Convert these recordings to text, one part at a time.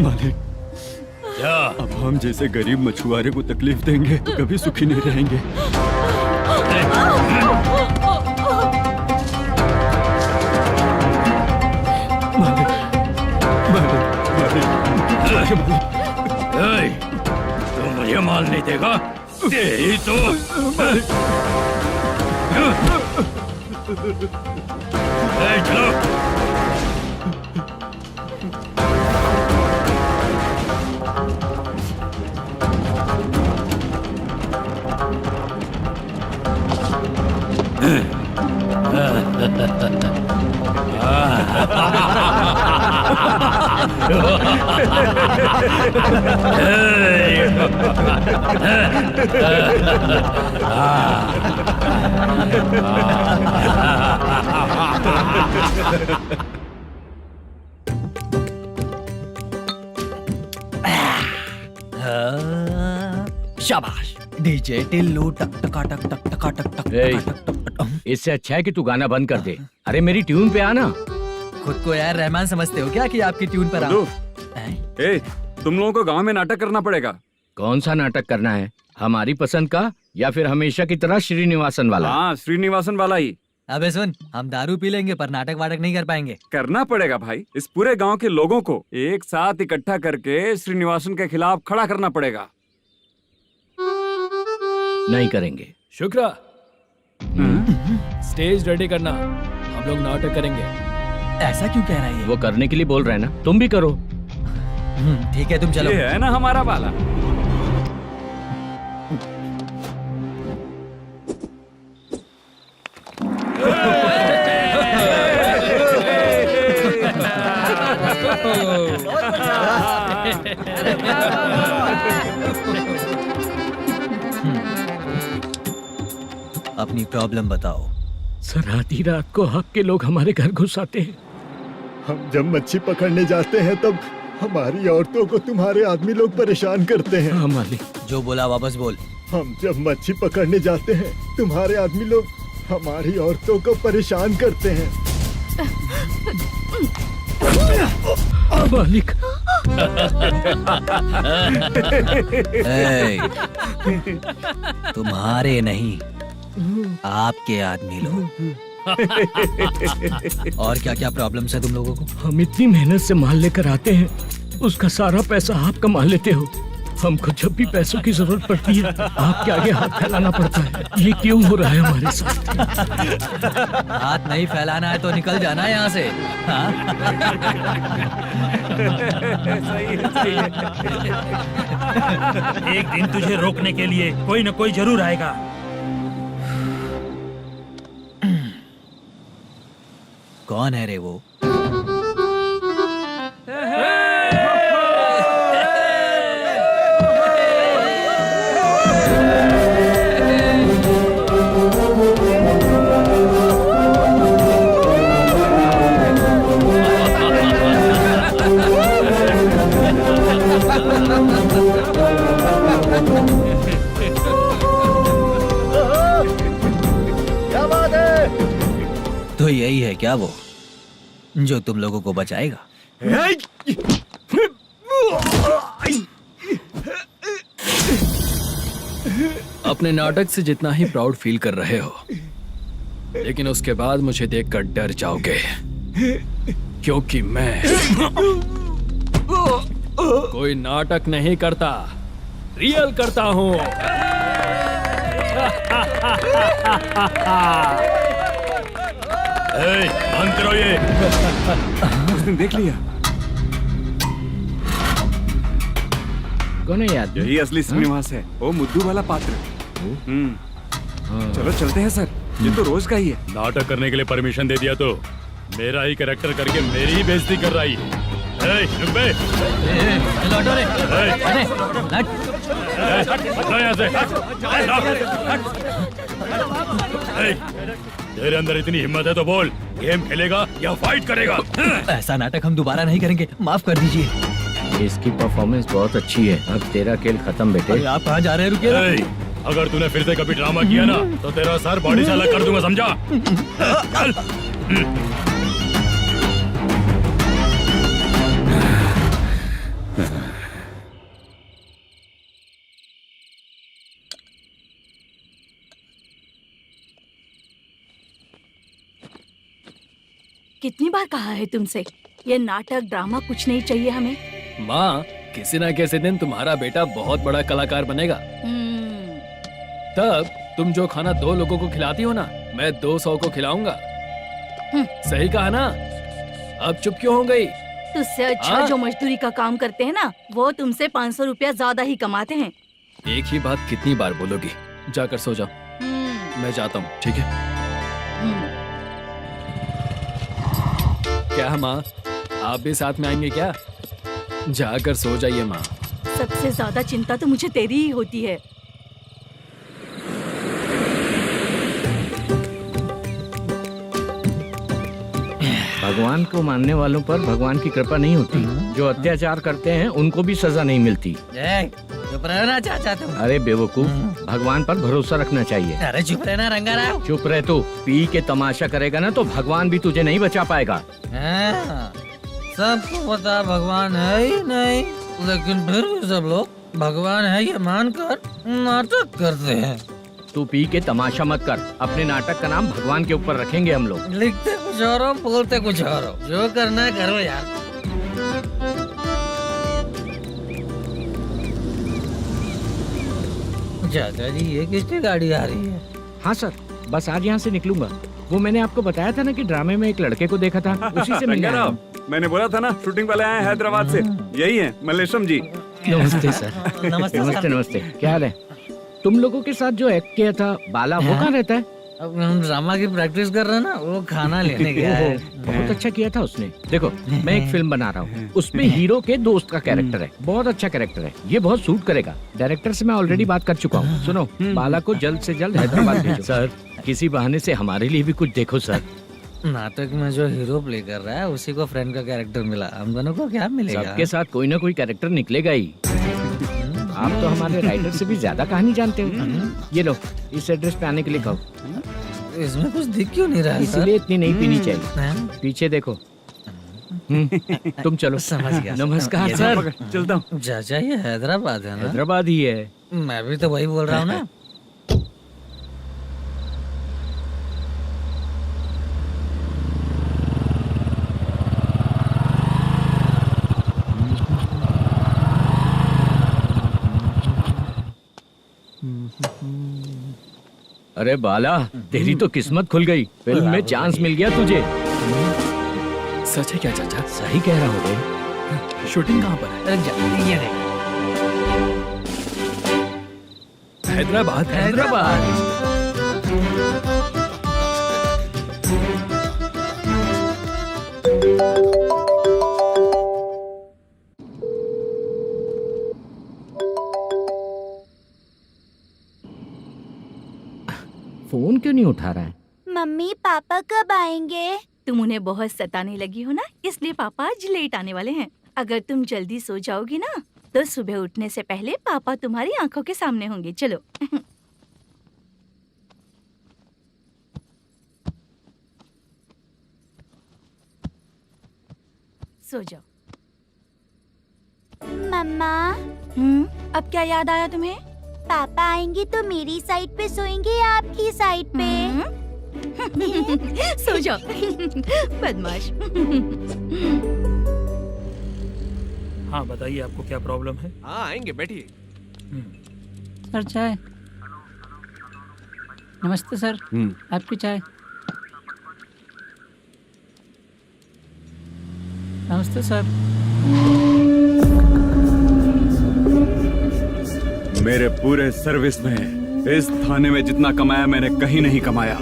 मालिक, क्या? अब हम जैसे गरीब मछुआरे को तकलीफ देंगे तो कभी सुखी नहीं रहेंगे। मालिक, मालिक, मालिक, मालिक। तू मुझे माल नहीं देगा? तेरी तो चलो। शाबाश डीजे टिल्लू टक टका टक टक टका टक टक टक टक। इससे अच्छा है कि तू गाना बंद कर दे। अरे मेरी ट्यून पे आना। खुद को यार रहमान समझते हो क्या कि आपकी ट्यून पर आओ? ए, तुम लोगों को गांव में नाटक करना पड़ेगा। कौन सा नाटक करना है? हमारी पसंद का या फिर हमेशा की तरह श्रीनिवासन वाला? हाँ, श्रीनिवासन वाला ही अबे सुन, हम दारू पी लेंगे पर नाटक वाटक नहीं कर पाएंगे। करना पड़ेगा भाई। इस पूरे गांव के लोगों को एक साथ इकट्ठा करके श्रीनिवासन के खिलाफ खड़ा करना पड़ेगा। नहीं करेंगे। शुक्रा, स्टेज रेडी करना, हम लोग नाटक करेंगे। ऐसा क्यों कह रहा है ये? वो करने के लिए बोल रहे हैं ना, तुम भी करो। ठीक है, तुम चलो। ये है ना हमारा वाला। अपनी प्रॉब्लम बताओ। सर, आधी रात को आपके लोग हमारे घर घुस आते हैं। हम जब मच्छी पकड़ने जाते हैं तब हमारी औरतों को तुम्हारे आदमी लोग परेशान करते हैं। हाँ मालिक। जो बोला वापस बोल। हम जब मच्छी पकड़ने जाते हैं तुम्हारे आदमी लोग हमारी औरतों को परेशान करते हैं। मालिक। तुम्हारे नहीं, आपके आदमी लोग। और क्या क्या प्रॉब्लम्स है तुम लोगों को? हम इतनी मेहनत से माल लेकर आते हैं, उसका सारा पैसा आप कमा लेते हो। हमको जब भी पैसों की जरूरत पड़ती है आपके आगे हाथ फैलाना पड़ता है। ये क्यों हो रहा है हमारे साथ? हाथ नहीं फैलाना है तो निकल जाना है यहाँ से। हाँ? एक दिन तुझे रोकने के लिए कोई न कोई जरूर आएगा। कौन है रे वो? क्या बात है? तो यही है क्या वो जो तुम लोगों को बचाएगा? अपने नाटक से जितना ही प्राउड फील कर रहे हो, लेकिन उसके बाद मुझे देखकर डर जाओगे, क्योंकि मैं कोई नाटक नहीं करता, रियल करता हूँ। बंद करो ये। उसने देख लिया। कौन है याद? यही असली श्रीनिवास है, वो मुद्दू वाला पात्र। चलो चलते हैं सर, ये तो रोज का ही है। नाटक करने के लिए परमिशन दे दिया तो मेरा ही कैरेक्टर करके मेरी ही बेइज्जती कर रही है। रुक बे। लौटो रे। हटो यहाँ से। तेरे अंदर इतनी हिम्मत है तो बोल, गेम खेलेगा या फाइट करेगा? ऐसा नाटक हम दोबारा नहीं करेंगे, माफ कर दीजिए। इसकी परफॉर्मेंस बहुत अच्छी है। अब तेरा खेल खत्म बेटे। अरे आप कहाँ जा रहे हैं? रुकिए। अगर तूने फिर से कभी ड्रामा किया ना तो तेरा सर बॉडी से अलग कर दूंगा, समझा? चल। कितनी बार कहा है तुमसे, ये नाटक ड्रामा कुछ नहीं चाहिए हमें। माँ, किसी ना किसी दिन तुम्हारा बेटा बहुत बड़ा कलाकार बनेगा। तब तुम जो खाना 2 लोगों को खिलाती हो ना, मैं 200 को खिलाऊंगा। सही कहा ना? अब चुप क्यों हो गई? तुझसे अच्छा जो मजदूरी का काम करते हैं ना, वो तुमसे 500 रुपया ज्यादा ही कमाते हैं। एक ही बात कितनी बार बोलोगी? जाकर सो जाओ। मैं जाता हूँ, ठीक है? क्या माँ, आप भी साथ में आएंगे क्या? जाकर सो जाइए माँ। सबसे ज्यादा चिंता तो मुझे तेरी ही होती है। भगवान को मानने वालों पर भगवान की कृपा नहीं होती। जो अत्याचार करते हैं उनको भी सजा नहीं मिलती। चुप रहना चाचा तुम। अरे बेवकूफ, भगवान पर भरोसा रखना चाहिए। अरे चुप रहना रंगाराव। चुप रह तू। पी के तमाशा करेगा ना तो भगवान भी तुझे नहीं बचा पाएगा। सबको पता भगवान है ही नहीं, लेकिन फिर भी सब लोग भगवान है ये मानकर नाटक करते हैं। तू पी के तमाशा मत कर। अपने नाटक का नाम भगवान के ऊपर रखेंगे हम लोग। लिखते कुछ और हो, बोलते कुछ और हो। जो करना है करो यार। चाचा जी, ये किसकी गाड़ी आ रही है? हाँ सर, बस आज यहाँ से निकलूंगा। वो मैंने आपको बताया था ना कि ड्रामे में एक लड़के को देखा था, उसी से मिलने आया हूँ। मैंने बोला था ना, शूटिंग वाले आए हैं हैदराबाद से। यही है मल्लेशम जी। नमस्ते सर। नमस्ते नमस्ते नमस्ते। क्या हाल है? तुम लोगों के साथ जो एक्ट किया था बाला, वो कहाँ रहता है? अब हम ड्रामा की प्रैक्टिस कर रहे हैं ना, वो खाना लेने गया है। बहुत अच्छा किया था उसने। देखो, मैं एक फिल्म बना रहा हूँ, उसमें हीरो के दोस्त का कैरेक्टर है। बहुत अच्छा कैरेक्टर है, ये बहुत सूट करेगा। डायरेक्टर से मैं ऑलरेडी बात कर चुका हूँ। सुनो, बाला को जल्द से जल्द हैदराबाद भेजो। सर, किसी बहाने से हमारे लिए भी कुछ देखो सर। नाटक में जो हीरो प्ले कर रहा है उसी को फ्रेंड का कैरेक्टर मिला, हम दोनों को क्या मिलेगा? सबके साथ कोई ना कोई कैरेक्टर निकलेगा ही। आप तो हमारे राइटर से भी ज्यादा कहानी जानते हो। ये लो, इस एड्रेस पे आने के लिए कहो। इसमें कुछ दिख क्यों नहीं रहा? इसलिए इतनी नहीं पीनी चाहिए। पीछे देखो। तुम चलो। समझ गया। नमस्कार सर। चलता हूँ। चाचा, ये हैदराबाद है ना? हैदराबाद ही है। मैं भी तो वही बोल रहा हूँ ना। अरे बाला, तेरी तो किस्मत खुल गई। फिल्म में चांस मिल गया तुझे। सच है क्या चाचा? सही कह रहा हो बे। शूटिंग कहाँ पर है? ये देख। हैदराबाद। हैदराबाद। फोन क्यों नहीं उठा रहा है? मम्मी पापा कब आएंगे? तुम उन्हें बहुत सताने लगी हो ना, इसलिए पापा आज लेट आने वाले हैं। अगर तुम जल्दी सो जाओगी ना, तो सुबह उठने से पहले पापा तुम्हारी आंखों के सामने होंगे। चलो। सो जाओ। मम्मा, अब क्या याद आया तुम्हें? पापा आएंगे तो मेरी साइड पे सोएंगे या आपकी साइड पे? सो जाओ। बदमाश। हाँ बताइए, आपको क्या प्रॉब्लम है? हाँ आएंगे, बैठिए। सर चाय। नमस्ते सर, आपकी चाय। नमस्ते सर। मेरे पूरे सर्विस में इस थाने में जितना कमाया मैंने कहीं नहीं कमाया।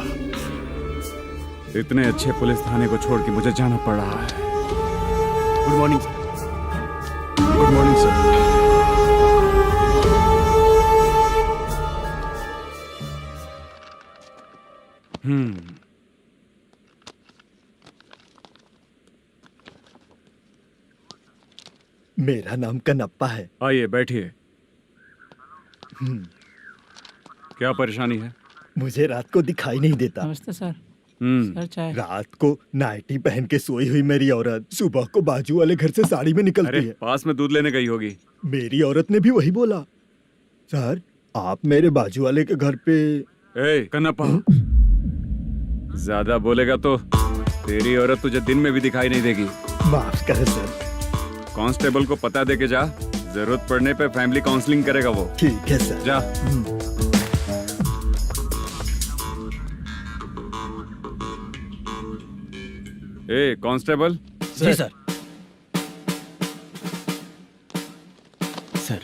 इतने अच्छे पुलिस थाने को छोड़ के मुझे जाना पड़ रहा है। Good morning sir. Good morning sir. मेरा नाम कनप्पा है। आइए बैठिए। क्या परेशानी है? मुझे रात को दिखाई नहीं देता। नमस्ते सर। सर चाय। रात को नाइटी पहन के सोई हुई मेरी औरत सुबह को बाजू वाले घर से साड़ी में निकलती है। पास में दूध लेने गई होगी। मेरी औरत ने भी वही बोला। सर, आप मेरे बाजू वाले के घर पे। ए कन्नप्पा, ज्यादा बोलेगा तो तेरी औरत तुझे दिन में भी दिखाई नहीं देगी। माफ करें सर। कांस्टेबल को पता दे के जा, जरूरत पड़ने पे फैमिली काउंसलिंग करेगा वो। ठीक है सर। जा। ए कांस्टेबल। जी सर। सर।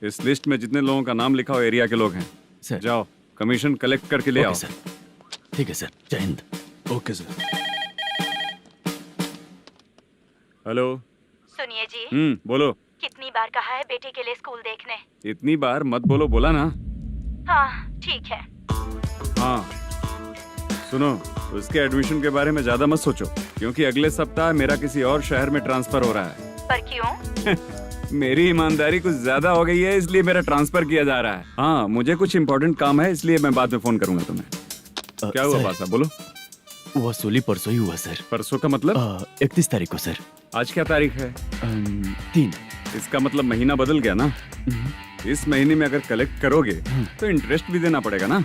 इस लिस्ट में जितने लोगों का नाम लिखा हो एरिया के लोग हैं। सर। जाओ कमीशन कलेक्ट करके ले आओ। सर। ठीक है सर। जय हिंद। Okay sir. हेलो। सुनिए जी, बोलो। कितनी बार कहा है बेटे के लिए स्कूल देखने? इतनी बार मत बोलो, बोला ना। हाँ ठीक है। हाँ सुनो, उसके एडमिशन के बारे में ज्यादा मत सोचो, क्योंकि अगले सप्ताह मेरा किसी और शहर में ट्रांसफर हो रहा है। पर क्यों? मेरी ईमानदारी कुछ ज्यादा हो गई है, इसलिए मेरा ट्रांसफर किया जा रहा है। हाँ मुझे कुछ इम्पोर्टेंट काम है, इसलिए मैं बाद में फोन करूंगा तुम्हें। क्या हुआ पासा, बोलो। वसूली परसों ही हुआ सर। परसों का मतलब? 31 तारीख को सर। आज क्या तारीख है? 3। इसका मतलब महीना बदल गया ना। इस महीने में अगर कलेक्ट करोगे तो इंटरेस्ट भी देना पड़ेगा ना।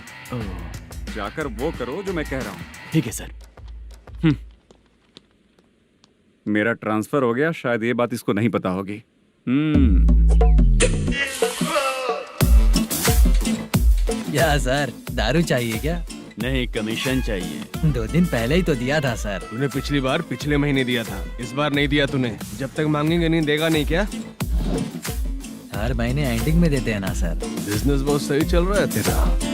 जाकर वो करो जो मैं कह रहा हूँ। ठीक है सर। मेरा ट्रांसफर हो गया, शायद ये बात इसको नहीं पता होगी। क्या सर, दारू चाहिए क्या? नहीं, कमीशन चाहिए। 2 दिन पहले ही तो दिया था सर। तूने पिछली बार पिछले महीने दिया था, इस बार नहीं दिया तूने। जब तक मांगेंगे नहीं देगा नहीं क्या? हर महीने एंडिंग में देते हैं ना सर। बिजनेस बहुत सही चल रहा है तेरा।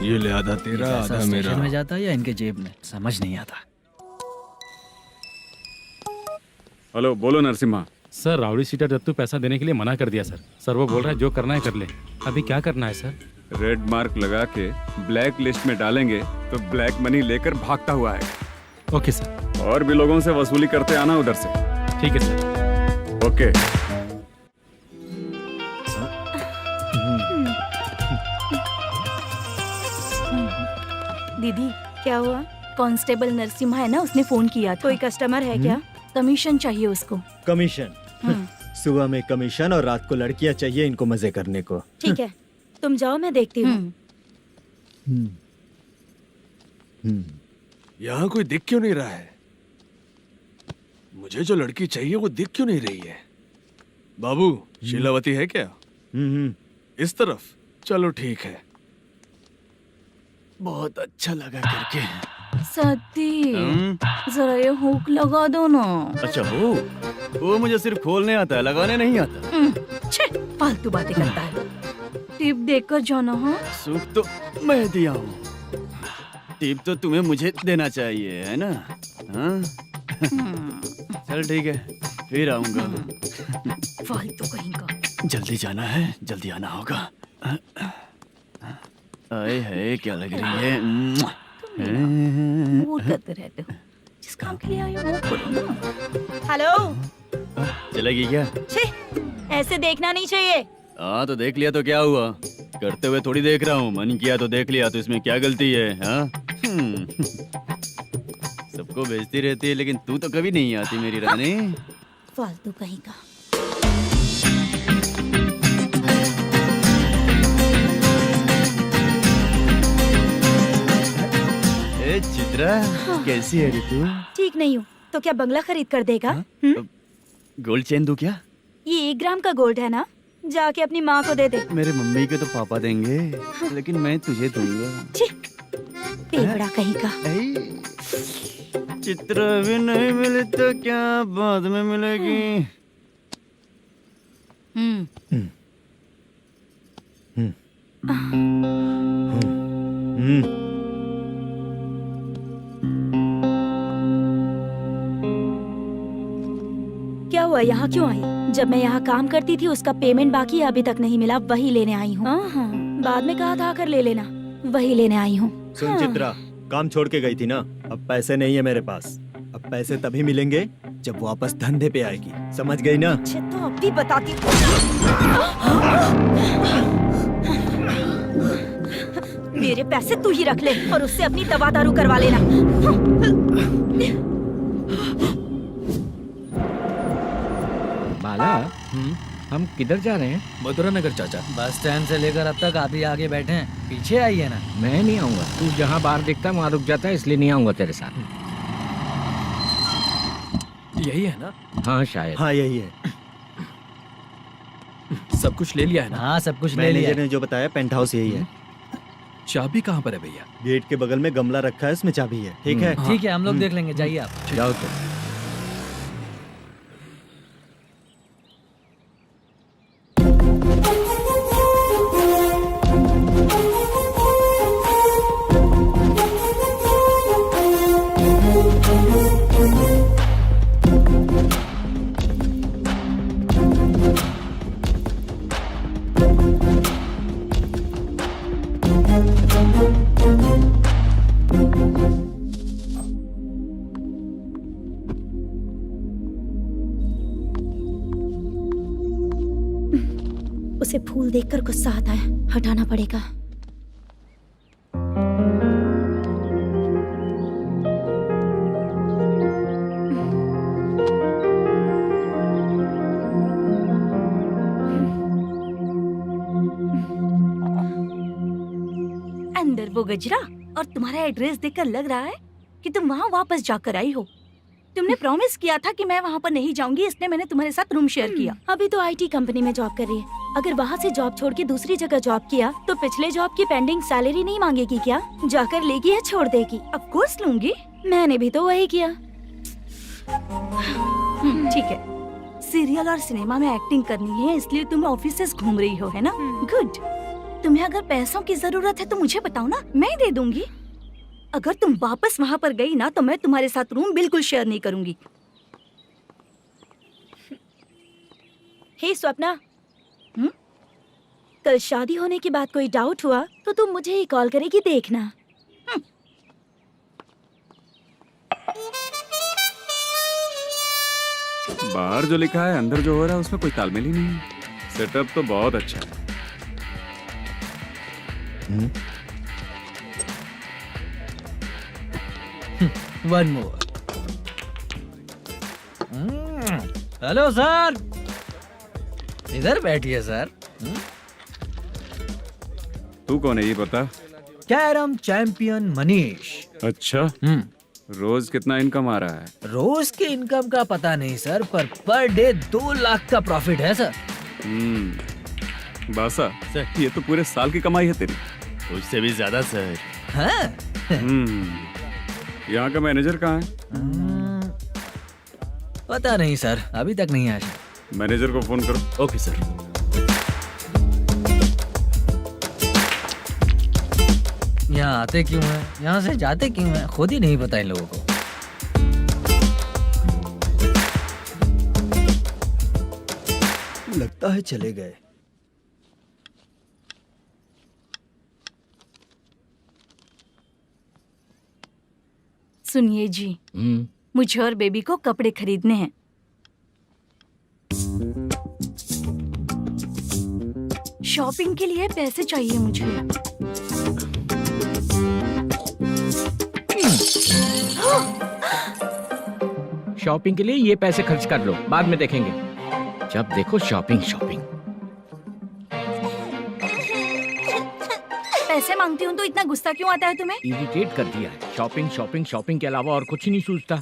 ये ले आधा तेरा, आधा मेरा। में जाता है या इनके जेब में, समझ नहीं आता। हेलो, बोलो Narasimha. Sir rowdy seater Dattu पैसा देने के लिए मना कर दिया सर। सर वो बोल रहा है जो करना है कर ले। अभी क्या करना है सर? रेड मार्क लगा के ब्लैक लिस्ट में डालेंगे तो ब्लैक मनी लेकर भागता हुआ आएगा। Okay sir. और भी लोगों से वसूली करते आना उधर से। ठीक है सर। ओके। दीदी क्या हुआ? कांस्टेबल नरसिम्हा है ना, उसने फोन किया। कोई कस्टमर है क्या? कमीशन चाहिए उसको। कमीशन? सुबह में कमीशन और रात को लड़कियां चाहिए इनको मजे करने को। ठीक है, तुम जाओ, मैं देखती हूँ। यहाँ कोई दिख क्यों नहीं रहा है? मुझे जो लड़की चाहिए वो दिख क्यों नहीं रही है? बाबू, शीलावती है क्या? इस तरफ? चलो ठीक है। बहुत अच्छा लगा करके। सती, जरा ये हुक लगा दो ना। अच्छा वो मुझे सिर्फ खोलने आता है, लगाने नहीं आता। फालतू बातें करता है। टिप देकर जाना। हाँ, सुख तो मैं दिया हूँ, टिप तो तुम्हें मुझे देना चाहिए, है ना? हाँ? चल ठीक है, फिर आऊंगा। फालतू कहीं का। जल्दी जाना है, जल्दी आना होगा। आए है, क्या लग रही है? वो करते रहते हो। जिस काम के लिए आए हो वो करो ना। हेलो, चलेगी क्या? ऐसे देखना नहीं चाहिए। हाँ तो देख लिया तो क्या हुआ? करते हुए थोड़ी देख रहा हूँ, मन किया तो देख लिया, तो इसमें क्या गलती है? हाँ? सबको भेजती रहती है, लेकिन तू तो कभी नहीं आती मेरी रानी। फालतू कहीं का। चित्रा, कैसी है रे तू? ठीक नहीं हूँ तो क्या बंगला खरीद कर देगा? गोल्ड चेन दूं क्या? ये 1 ग्राम का गोल्ड है ना, जाके अपनी माँ को दे दे। मेरे मम्मी के तो पापा देंगे, लेकिन मैं तुझे दूंगा। पेवड़ा कहीं का। चित्रा भी नहीं मिली तो क्या बाद में मिलेगी? क्या हुआ, यहाँ क्यों आई? जब मैं यहाँ काम करती थी उसका पेमेंट बाकी अभी तक नहीं मिला, वही लेने आई हूँ। बाद में कहा था आकर ले लेना, वही लेने आई हूँ। सुन चित्रा, काम छोड़ के गई थी ना, अब पैसे नहीं है मेरे पास। अब पैसे तभी मिलेंगे जब वापस धंधे पे आएगी, समझ गई ना? अच्छा तो अब भी बताती। मेरे पैसे तू ही रख ले और उससे अपनी दवा दारू करवा लेना। बाला, हम किधर जा रहे हैं? मथुरा नगर चाचा। बस स्टैंड से लेकर अब तक आप ही आगे बैठे हैं, पीछे आइए ना। मैं नहीं आऊंगा, तू जहाँ बाहर दिखता है वहाँ रुक जाता है, इसलिए नहीं आऊंगा तेरे साथ। यही है ना? हाँ शायद। हाँ यही है। सब कुछ ले लिया है ना? हाँ सब कुछ ले लिया। मैनेजर ने जो बताया पेंट हाउस यही है। चाबी कहाँ पर है भैया? गेट के बगल में गमला रखा है, इसमें चाबी है। ठीक है। ठीक है, हम लोग देख लेंगे, जाइए आप। जाओ तो। उसे फूल देखकर गुस्सा आता है, हटाना पड़ेगा। अंदर वो गजरा और तुम्हारा एड्रेस देखकर लग रहा है कि तुम वहाँ वापस जाकर आई हो। तुमने प्रॉमिस किया था कि मैं वहाँ पर नहीं जाऊंगी, इसलिए मैंने तुम्हारे साथ रूम शेयर किया। अभी तो आईटी कंपनी में जॉब कर रही है। अगर वहाँ से जॉब छोड़ के दूसरी जगह जॉब किया तो पिछले जॉब की पेंडिंग सैलरी नहीं मांगेगी क्या? जाकर लेगी या छोड़ देगी? ऑफ कोर्स लूंगी। मैंने भी तो वही किया। ठीक है, सीरियल और सिनेमा में एक्टिंग करनी है, इसलिए तुम ऑफिसेस घूम रही हो, है ना? गुड। तुम्हें अगर पैसों की जरूरत है तो मुझे बताओ ना, मैं दे दूंगी। अगर तुम वापस वहाँ पर गई ना तो मैं तुम्हारे साथ रूम बिल्कुल शेयर नहीं करूंगी। हे स्वप्ना, कल शादी होने की बात कोई डाउट हुआ तो तुम मुझे ही कॉल करेगी, देखना। बाहर जो लिखा है अंदर जो हो रहा है उसमें कोई तालमेल ही नहीं है। सेटअप तो बहुत अच्छा है। One more. हेलो सर, इधर बैठिए सर। तू कौन है ये बता? Carrom champion Manish. अच्छा, रोज कितना इनकम आ रहा है? रोज के इनकम का पता नहीं सर, पर डे 2 लाख का प्रॉफिट है सर। बासा, ये तो पूरे साल की कमाई है तेरी। उससे भी ज्यादा सर। हाँ? यहाँ का मैनेजर कहाँ है? पता नहीं सर, अभी तक नहीं आया। मैनेजर को फोन करो। Okay sir. यहाँ आते क्यों हैं, यहाँ से जाते क्यों हैं, खुद ही नहीं पता इन लोगों को। लगता है चले गए। सुनिए जी, मुझे और बेबी को कपड़े खरीदने हैं। शॉपिंग के लिए पैसे चाहिए मुझे। शॉपिंग के लिए ये पैसे खर्च कर लो, बाद में देखेंगे। जब देखो शॉपिंग शॉपिंग। पैसे मांगती हूँ तो इतना गुस्सा क्यों आता है तुम्हें? इरिटेट कर दिया है। शॉपिंग शॉपिंग शॉपिंग के अलावा और कुछ नहीं सूझता।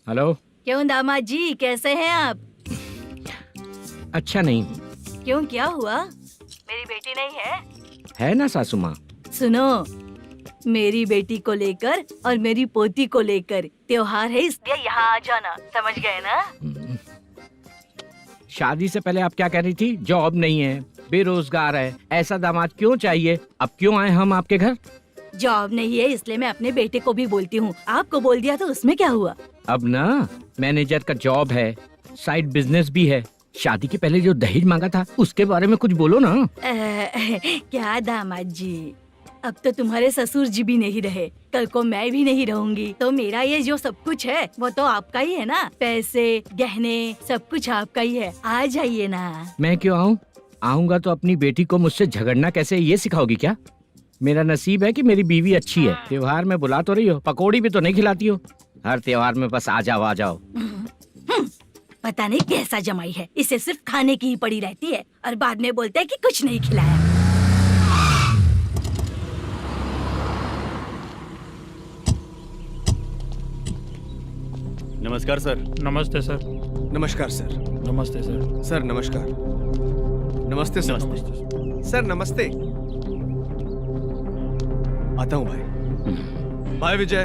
हेलो। क्यों दामाद जी, कैसे हैं आप? अच्छा नहीं। क्यों, क्या हुआ? मेरी बेटी नहीं है? है ना सासू माँ। सुनो, मेरी बेटी को लेकर और मेरी पोती को लेकर त्योहार है, इसलिए यहाँ आ जाना, समझ गए ना? शादी से पहले आप क्या कह रही थी? जॉब नहीं है, बेरोजगार है, ऐसा दामाद क्यों चाहिए? अब क्यों आए हम आपके घर? जॉब नहीं है इसलिए मैं अपने बेटे को भी बोलती हूँ। आपको बोल दिया तो उसमें क्या हुआ? अब ना मैनेजर का जॉब है, साइड बिजनेस भी है। शादी के पहले जो दहेज मांगा था उसके बारे में कुछ बोलो ना। क्या दामाद जी, अब तो तुम्हारे ससुर जी भी नहीं रहे, कल को मैं भी नहीं रहूंगी, तो मेरा ये जो सब कुछ है वो तो आपका ही है ना। पैसे, गहने, सब कुछ आपका ही है। आ जाइए ना। मैं क्यों आऊँ? आऊंगा तो अपनी बेटी को मुझसे झगड़ना कैसे ये सिखाओगी क्या? मेरा नसीब है कि मेरी बीवी अच्छी है। त्योहार में बुला तो रही हो, पकौड़ी भी तो नहीं खिलाती हो। हर त्योहार में बस आ जाओ आ जाओ। पता नहीं कैसा जमाई है, इसे सिर्फ खाने की ही पड़ी रहती है और बाद में बोलते हैं कि कुछ नहीं खिलाया। नमस्कार सर। नमस्ते सर। नमस्कार सर। नमस्ते सर। सर नमस्कार। नमस्ते सर। सर नमस्ते। आता हूँ भाई। बाय विजय।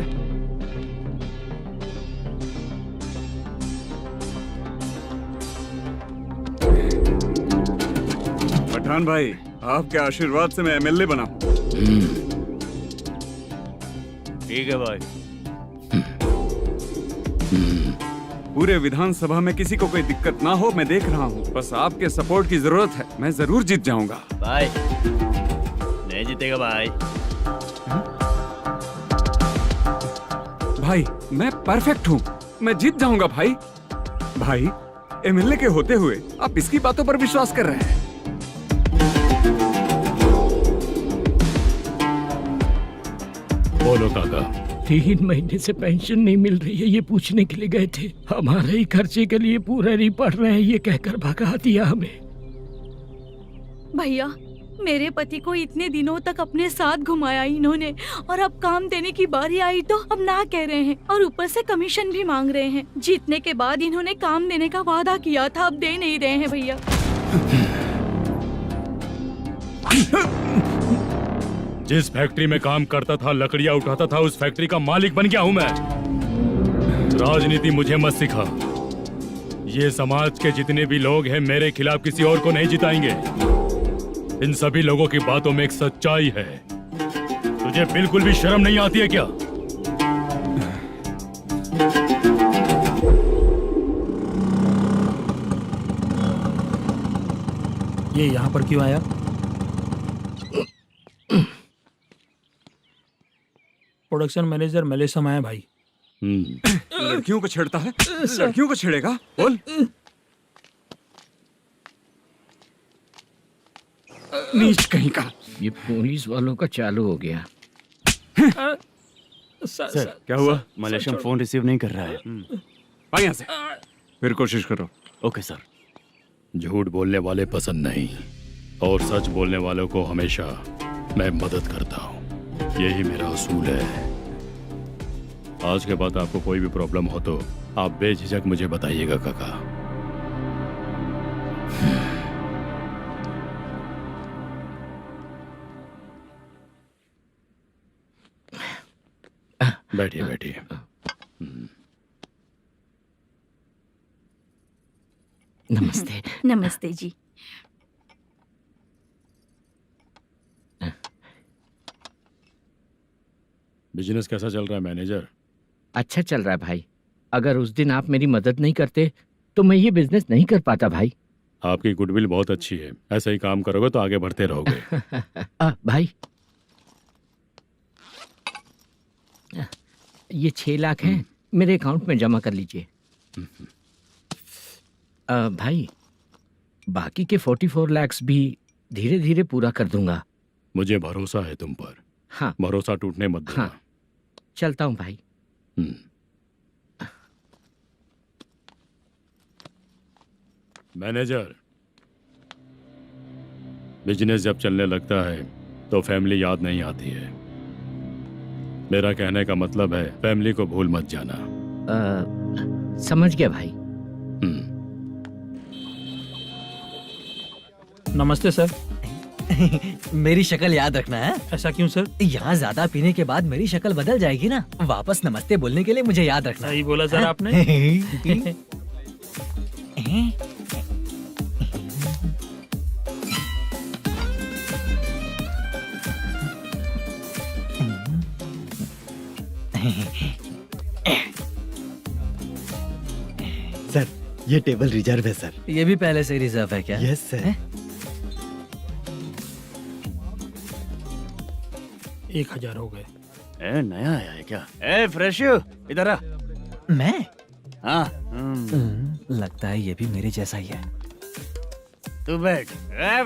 पठान भाई, आपके आशीर्वाद से मैं एमएलए बना हूँ। ठीक है भाई। पूरे विधानसभा में किसी को कोई दिक्कत ना हो, मैं देख रहा हूँ। बस आपके सपोर्ट की जरूरत है, मैं जरूर जीत जाऊंगा। भाई नहीं जीतेगा भाई। भाई मैं परफेक्ट हूँ, मैं जीत जाऊंगा भाई। भाई एमएलए के होते हुए आप इसकी बातों पर विश्वास कर रहे हैं। बोलो काका। 3 महीने से पेंशन नहीं मिल रही है, ये पूछने के लिए गए थे। हमारे ही खर्चे के लिए पूरा नहीं पड़ रहे हैं, ये कहकर भगा दिया हमें। भैया, मेरे पति को इतने दिनों तक अपने साथ घुमाया इन्होंने, और अब काम देने की बारी आई तो अब ना कह रहे हैं और ऊपर से कमीशन भी मांग रहे हैं। जीतने के बाद इन्होंने काम देने का वादा किया था, अब दे नहीं रहे हैं भैया। जिस फैक्ट्री में काम करता था, लकड़ियां उठाता था, उस फैक्ट्री का मालिक बन गया हूं मैं। राजनीति मुझे मत सिखा। ये समाज के जितने भी लोग हैं मेरे खिलाफ किसी और को नहीं जिताएंगे। इन सभी लोगों की बातों में एक सच्चाई है। तुझे बिल्कुल भी शर्म नहीं आती है क्या? ये यहाँ पर क्यों आया? प्रोडक्शन मैनेजर मलेशम आया भाई। लड़कियों को छेड़ता है, लड़कियों को छेड़ेगा? बोल। नीच कहीं का। ये पुलिस वालों का चालू हो गया। सर क्या हुआ? मलेशियन फोन रिसीव नहीं कर रहा है। भाई यहाँ से फिर कोशिश करो। Okay sir. झूठ बोलने वाले पसंद नहीं, और सच बोलने वालों को हमेशा मैं मदद करता हूँ। यही मेरा असूल है। आज के बाद आपको कोई भी प्रॉब्लम हो तो आप बेझिझक मुझे बताइएगा काका। बैठिए बैठिए। नमस्ते। नमस्ते जी। बिजनेस कैसा चल रहा है मैनेजर? अच्छा चल रहा है भाई। अगर उस दिन आप मेरी मदद नहीं करते तो मैं ये बिजनेस नहीं कर पाता भाई। आपकी गुडविल बहुत अच्छी है, ऐसा ही काम करोगे तो आगे बढ़ते रहोगे। भाई ये 6 लाख हैं, मेरे अकाउंट में जमा कर लीजिए। भाई बाकी के 44 लाख भी धीरे धीरे पूरा कर दूंगा। मुझे भरोसा है तुम पर। हाँ। भरोसा टूटने मत देना। हाँ। चलता हूँ भाई। मैनेजर, बिजनेस जब चलने लगता है तो फैमिली याद नहीं आती है। मेरा कहने का मतलब है फैमिली को भूल मत जाना। समझ गया भाई। नमस्ते सर। मेरी शक्ल याद रखना है। ऐसा क्यों सर? यहाँ ज्यादा पीने के बाद मेरी शक्ल बदल जाएगी ना। वापस नमस्ते बोलने के लिए मुझे याद रखना। सही बोला सर आपने। सर ये टेबल रिजर्व है सर। ये भी पहले से रिजर्व है क्या? Yes sir. 1000 हो गए। नया आया है क्या? फ्रेश इधर आ। मैं? हाँ। लगता है ये भी मेरे जैसा ही है। तू बैठ।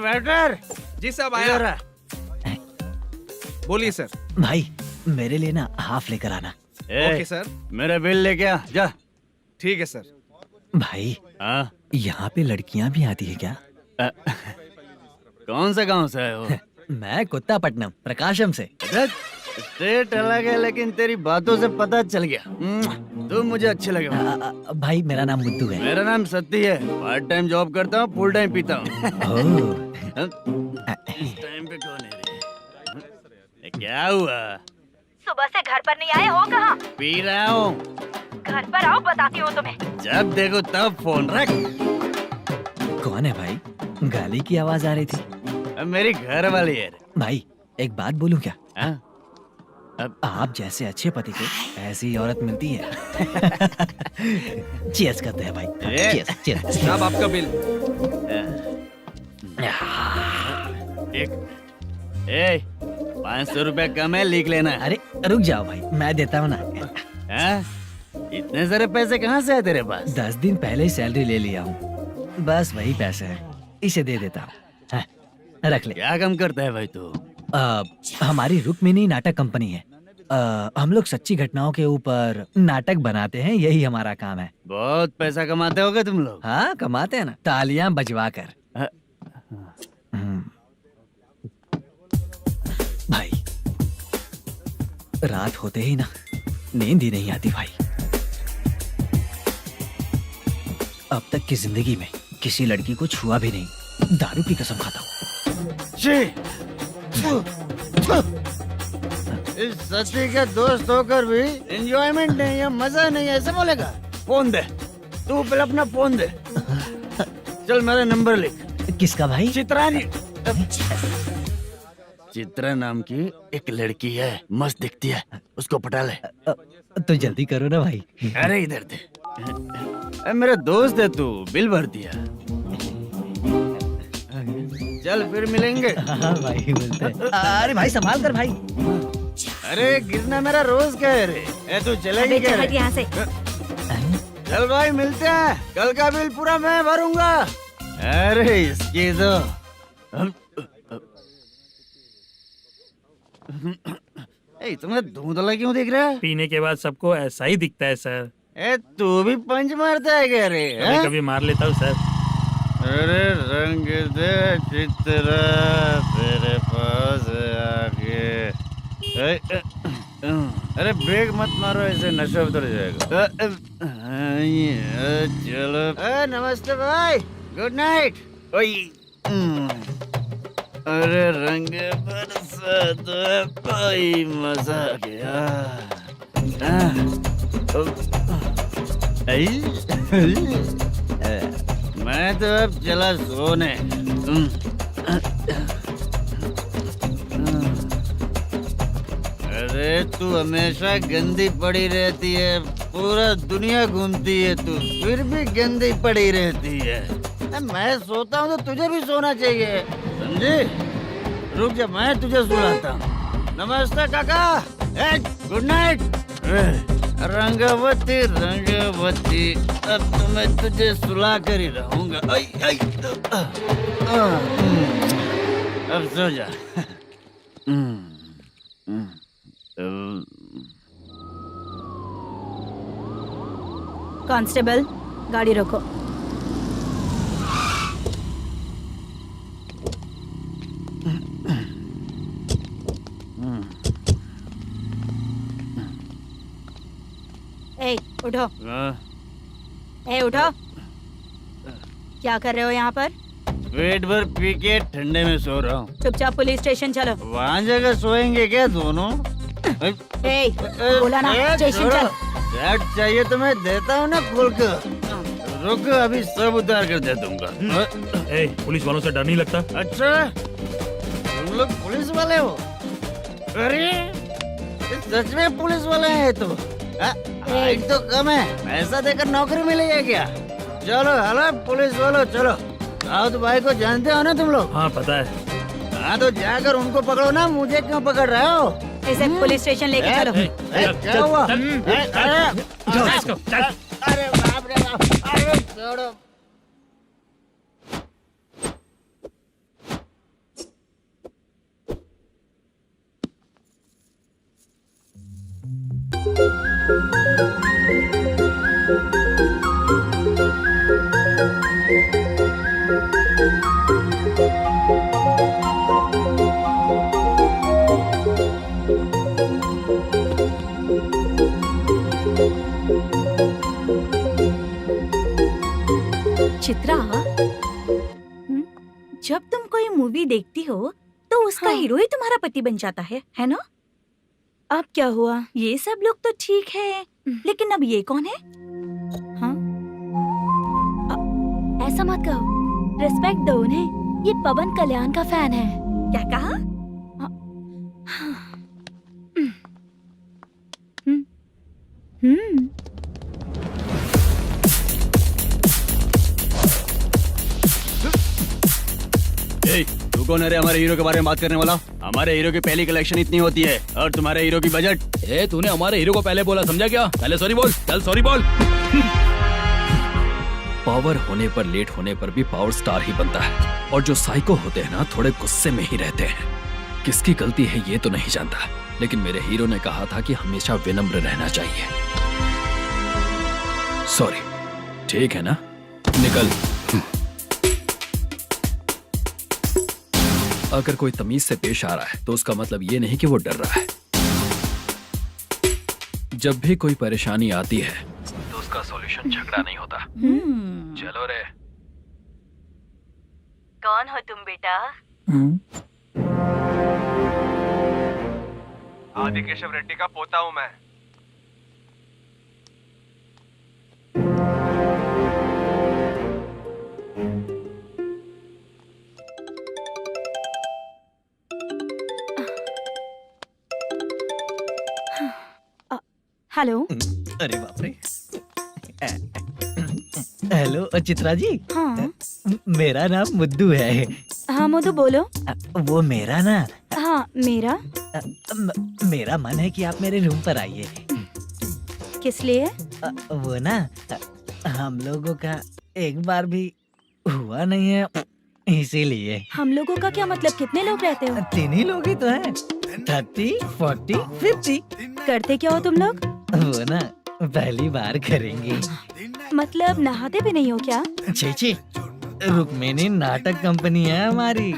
वेटर। जी साहब आया। बोलिए सर। भाई मेरे लिए ना हाफ लेकर आना। Okay sir. मेरा बिल लेके आ जा। ठीक है सर। भाई हाँ यहाँ पे लड़कियाँ भी आती है क्या? कौन सा गांव से आए हो? मैं कुत्तापट्टनम प्रकाशम से। स्टेट अलग है लेकिन तेरी बातों से पता चल गया तुम मुझे अच्छे लगे हो। भाई मेरा नाम मुद्दू है। मेरा नाम सत्ती है। पार्ट टाइम जॉब करता हूँ, फुल टाइम पीता हूँ। इस टाइम पे कौन है रे? क्या हुआ? सुबह से घर पर नहीं आए हो कहाँ? पी रहा हूँ। घर पर आओ, बताती हूँ तुम्हें। जब देखो तब फोन रख। कौन है भाई? गाली की आवाज आ रही थी। मेरी घर वाली है। भाई एक बात बोलूं क्या? अब आप जैसे अच्छे पति को ऐसी औरत मिलती है। चीयर्स करते हैं भाई। Cheers cheers. साहब आपका बिल। एक 500 रुपया कम है, लिख लेना। अरे रुक जाओ भाई, मैं देता हूँ ना। इतने सारे पैसे कहाँ से आए तेरे पास? 10 दिन पहले ही सैलरी ले लिया हूँ, बस वही पैसे हैं, इसे दे देता हूँ। रख ले। क्या काम करता है भाई तू? हमारी रुक्मिनी नाटक कंपनी है। हम लोग सच्ची घटनाओं के ऊपर नाटक बनाते हैं, यही हमारा काम है। बहुत पैसा कमाते होगे तुम लोग? हाँ कमाते हैं ना, तालियां बजवा कर। भाई रात होते ही ना नींद ही नहीं आती भाई। अब तक की जिंदगी में किसी लड़की को छुआ भी नहीं, दारू की कसम खाता हूँ। इस सच्ची का दोस्त होकर भी एंजॉयमेंट नहीं है, मजा नहीं है, ऐसे बोलेगा? फोन दे, तू पहले अपना फोन दे। चल मेरा नंबर लिख। किसका भाई? चित्रानी। चित्रा नाम की एक लड़की है, मस्त दिखती है, उसको पटा ले। तो जल्दी करो ना भाई। अरे इधर दे। मेरा दोस्त है तू, बिल भर दिया। चल फिर मिलेंगे। हाँ भाई मिलते हैं। अरे भाई संभाल कर भाई। अरे गिरना मेरा रोज का है रे। तू चलेगी क्या रे? यहाँ से। चल भाई मिलते हैं, कल का बिल पूरा मैं भरूंगा। अरे इसकी तो तुम्हें धुंधला क्यों दिख रहा है? पीने के बाद सबको ऐसा ही दिखता है सर। तू भी पंच मारता है क्या रे? कभी कभी मार लेता हूँ सर। अरे रंग दे चित्रा तेरे पास आके। अरे ब्रेक मत मारो, ऐसे नशा उतर जाएगा। चलो। नमस्ते भाई, गुड नाइट। अरे रंग बरसात भाई, मजा आ गया। मैं तो अब चला सोने। अरे तू हमेशा गंदी पड़ी रहती है, पूरा दुनिया घूमती है तू, फिर भी गंदी पड़ी रहती है। मैं सोता हूँ तो तुझे भी सोना चाहिए, समझे? रुक जा, मैं तुझे सुलाता हूँ। नमस्ते काका, गुड नाइट। रंगवती रंगवती, अब तो मैं तुझे सुला कर ही रहूंगा। अब सो जा। कांस्टेबल, गाड़ी रोको। उठो। उठो। क्या कर रहे हो यहाँ पर? पेट भर पी के ठंडे में सो रहा हूँ। चुपचाप पुलिस स्टेशन चलो। वहाँ जगह सोएंगे क्या दोनों? बोला ना, स्टेशन चल। शर्ट चाहिए तो मैं देता हूँ ना खोल कर। रुक, अभी सब उतार कर दे दूंगा। पुलिस वालों से डर नहीं लगता? अच्छा, तुम लोग पुलिस वाले हो? अरे सच में पुलिस वाले हैं तो? हाइट तो कम है, पैसा देकर नौकरी मिलेगी क्या? चलो हेलो पुलिस वालों, चलो। राउत भाई को जानते हो ना तुम लोग? हाँ पता है। हाँ तो जाकर उनको पकड़ो ना, मुझे क्यों पकड़ रहे हो? इसे पुलिस स्टेशन लेके चलो। क्या हुआ? अरे बाप रे बाप, अरे छोड़ो। चित्रा, जब तुम कोई मूवी देखती हो तो उसका हीरो ही तुम्हारा पति बन जाता है ना? अब क्या हुआ? ये सब लोग तो ठीक है, लेकिन अब ये कौन है? हाँ? ऐसा मत कहो, रिस्पेक्ट दो उन्हें। ये पवन कल्याण का फैन है। क्या कहा? तू कौन है रे हमारे हीरो के बारे में बात करने वाला? हमारे हीरो की पहली कलेक्शन इतनी होती है और तुम्हारे हीरो की बजट। तूने हमारे हीरो को पहले बोला, समझा क्या? पहले सॉरी बोल, चल सॉरी बोल। पावर होने पर, लेट होने पर भी पावर स्टार ही बनता है। और जो साइको होते हैं ना, थोड़े गुस्से में ही रहते हैं। किसकी गलती है ये तो नहीं जानता, लेकिन मेरे हीरो ने कहा था कि हमेशा विनम्र रहना चाहिए। सॉरी, ठीक है ना? निकल। अगर कोई तमीज से पेश आ रहा है तो उसका मतलब ये नहीं कि वो डर रहा है। जब भी कोई परेशानी आती है तो उसका सॉल्यूशन झगड़ा नहीं होता। चलो रे। कौन हो तुम बेटा? आदि केशव रेड्डी का पोता हूँ मैं। हेलो। अरे बाप रे। हेलो चित्रा जी। हाँ मेरा नाम मुद्दू है। हाँ मधु बोलो। वो मेरा ना, हाँ मेरा। मेरा मन है कि आप मेरे रूम पर आइए। किस लिए? वो ना, हम लोगों का एक बार भी हुआ नहीं है, इसीलिए। हम लोगों का क्या मतलब? कितने लोग रहते हो? 3 ही लोग ही तो हैं। 30, 40, 50। करते क्या हो तुम लोग? वो ना पहली बार करेंगे। मतलब नहाते भी नहीं हो क्या? छी, रुक्मिणी नाटक कंपनी है हमारी।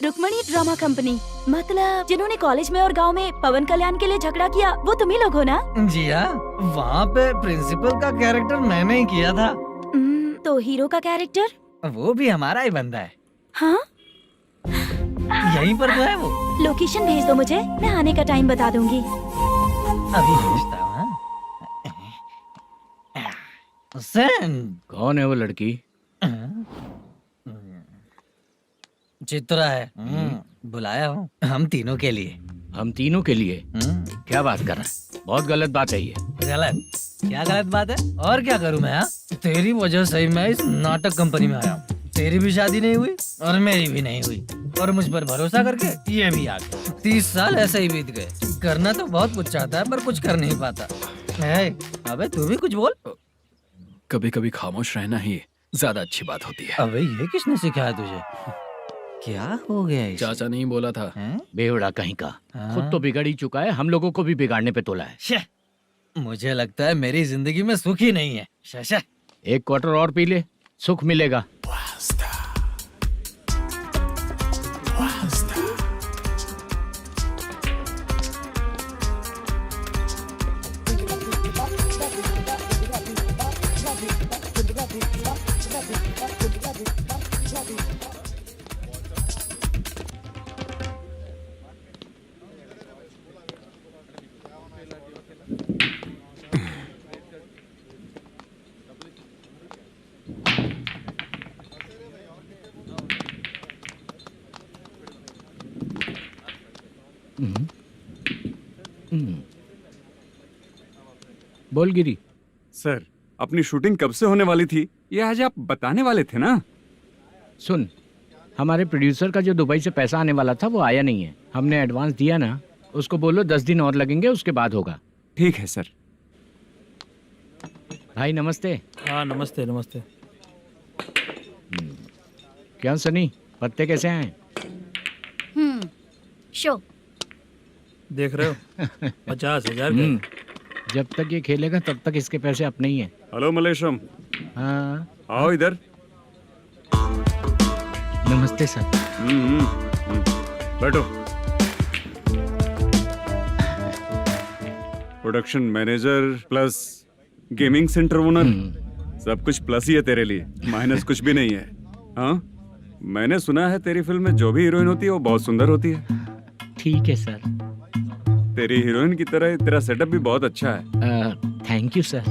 Rukmini drama company? मतलब जिन्होंने कॉलेज में और गांव में पवन कल्याण के लिए झगड़ा किया, वो तुम ही लोग हो ना? जी हाँ, वहाँ पे प्रिंसिपल का कैरेक्टर मैंने ही किया था। तो हीरो का कैरेक्टर? वो भी हमारा ही बंदा है। हाँ? यहीं पर तो है वो। लोकेशन भेज दो मुझे, मैं आने का टाइम बता दूंगी। अभी भेजता हूँ। कौन है वो लड़की? चित्रा है। बुलाया हूँ हम तीनों के लिए। हम तीनों के लिए? क्या बात कर रहा है? बहुत गलत बात है ये। गलत? क्या गलत बात है? और क्या करूँ मैं? तेरी वजह से ही मैं इस नाटक कंपनी में आया हूँ। तेरी भी शादी नहीं हुई और मेरी भी नहीं हुई, और मुझ पर भरोसा करके ये भी आ गया। 30 साल ऐसे ही बीत गए। करना तो बहुत कुछ चाहता है पर कुछ कर नहीं पाता। अबे तू भी कुछ बोल। कभी कभी खामोश रहना ही ज्यादा अच्छी बात होती है। अबे ये किसने सिखाया तुझे? क्या हो गया इसे? चाचा नहीं बोला था। बेवड़ा कहीं का। खुद तो बिगड़ ही चुका है, हम लोगों को भी बिगाड़ने पे तोला है। मुझे लगता है मेरी जिंदगी में सुख ही नहीं है। शशा, 1 क्वार्टर और पी ले, सुख मिलेगा। बोल गिरी। सर, अपनी शूटिंग कब से होने वाली थी ये आज आप बताने वाले थे ना? सुन, हमारे प्रोड्यूसर का जो दुबई से पैसा आने वाला था वो आया नहीं है। हमने एडवांस दिया ना, उसको बोलो 10 दिन और लगेंगे, उसके बाद होगा। ठीक है सर। भाई नमस्ते। हाँ नमस्ते नमस्ते। क्या सनी, पत्ते कैसे हैं? शो देख रहे हो 50,000 का। जब तक ये खेलेगा तब तक इसके पैसे अपने ही हैं। हेलो मलेशम। हाँ आओ इधर। नमस्ते सर। बैठो। Production manager plus gaming centre owner, सब कुछ प्लस ही है तेरे लिए, माइनस कुछ भी नहीं है। हाँ, मैंने सुना है तेरी फिल्म में जो भी हीरोइन होती है वो बहुत सुंदर होती है। ठीक है सर। तेरी हीरोइन की तरह तेरा सेटअप भी बहुत अच्छा है। Thank you sir.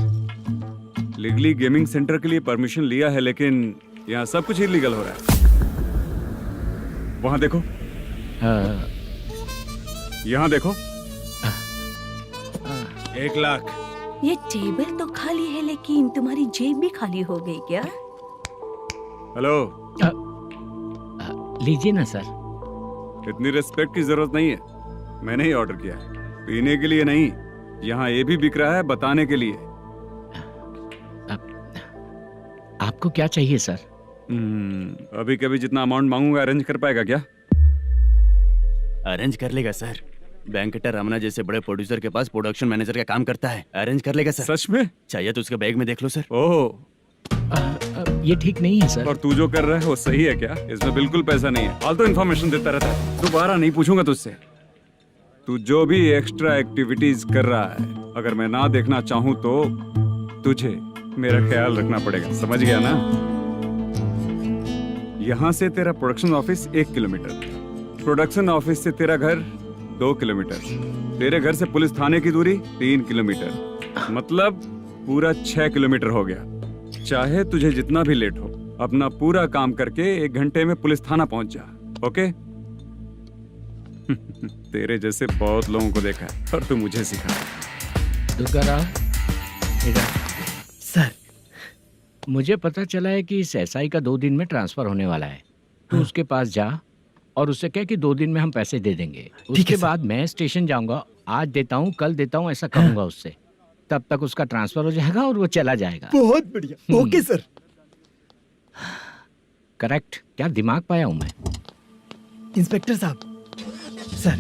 Legally gaming centre के लिए परमिशन लिया है, लेकिन यहाँ सब कुछ इलीगल हो रहा है। वहाँ देखो, यहाँ देखो। 1 लाख। ये टेबल तो खाली है लेकिन तुम्हारी जेब भी खाली हो गई क्या? हेलो, लीजिए ना सर। इतनी रिस्पेक्ट की जरूरत नहीं है, मैंने ही ऑर्डर किया है, पीने के लिए नहीं। यहाँ ये भी बिक रहा है बताने के लिए। आपको क्या चाहिए सर? अभी कभी जितना अमाउंट मांगूंगा अरेंज कर पाएगा क्या? अरेंज कर लेगा सर। वेंकटर रमना जैसे बड़े प्रोड्यूसर के पास प्रोडक्शन मैनेजर का काम करता है, अरेंज कर लेगा सर। सच में? चाहिए तो उसके बैग में देख लो सर। ओह, ये ठीक नहीं है सर। और तू जो कर रहा है वो सही है क्या? इसमें बिल्कुल पैसा नहीं है, फालतू इन्फॉर्मेशन देता रहता है। दोबारा नहीं पूछूंगा तुझसे। तू जो भी एक्स्ट्रा एक्टिविटीज कर रहा है, अगर मैं ना देखना चाहूँ तो तुझे मेरा ख्याल रखना पड़ेगा, समझ गया ना? यहाँ से तेरा production office 1 kilometre, production office से तेरा घर 2 किलोमीटर, तेरे घर से पुलिस थाने की दूरी 3 किलोमीटर, मतलब पूरा 6 किलोमीटर हो गया। चाहे तुझे जितना भी लेट हो, अपना पूरा काम करके 1 घंटे में पुलिस थाना पहुंच जा, ओके? तेरे जैसे बहुत लोगों को देखा है और तू मुझे सिखा। सर, मुझे पता चला है कि इस एसआई का 2 दिन में ट्रांसफर होने वाला है। तो उसके पास जा और उससे कह कि 2 दिन में हम पैसे दे देंगे। उसके बाद मैं स्टेशन जाऊंगा, आज देता हूँ कल देता हूँ ऐसा कहूंगा उससे। तब तक उसका ट्रांसफर हो जाएगा और वो चला जाएगा। बहुत बढ़िया, ओके सर। करेक्ट। क्या दिमाग पाया हूँ मैं। इंस्पेक्टर साहब, सर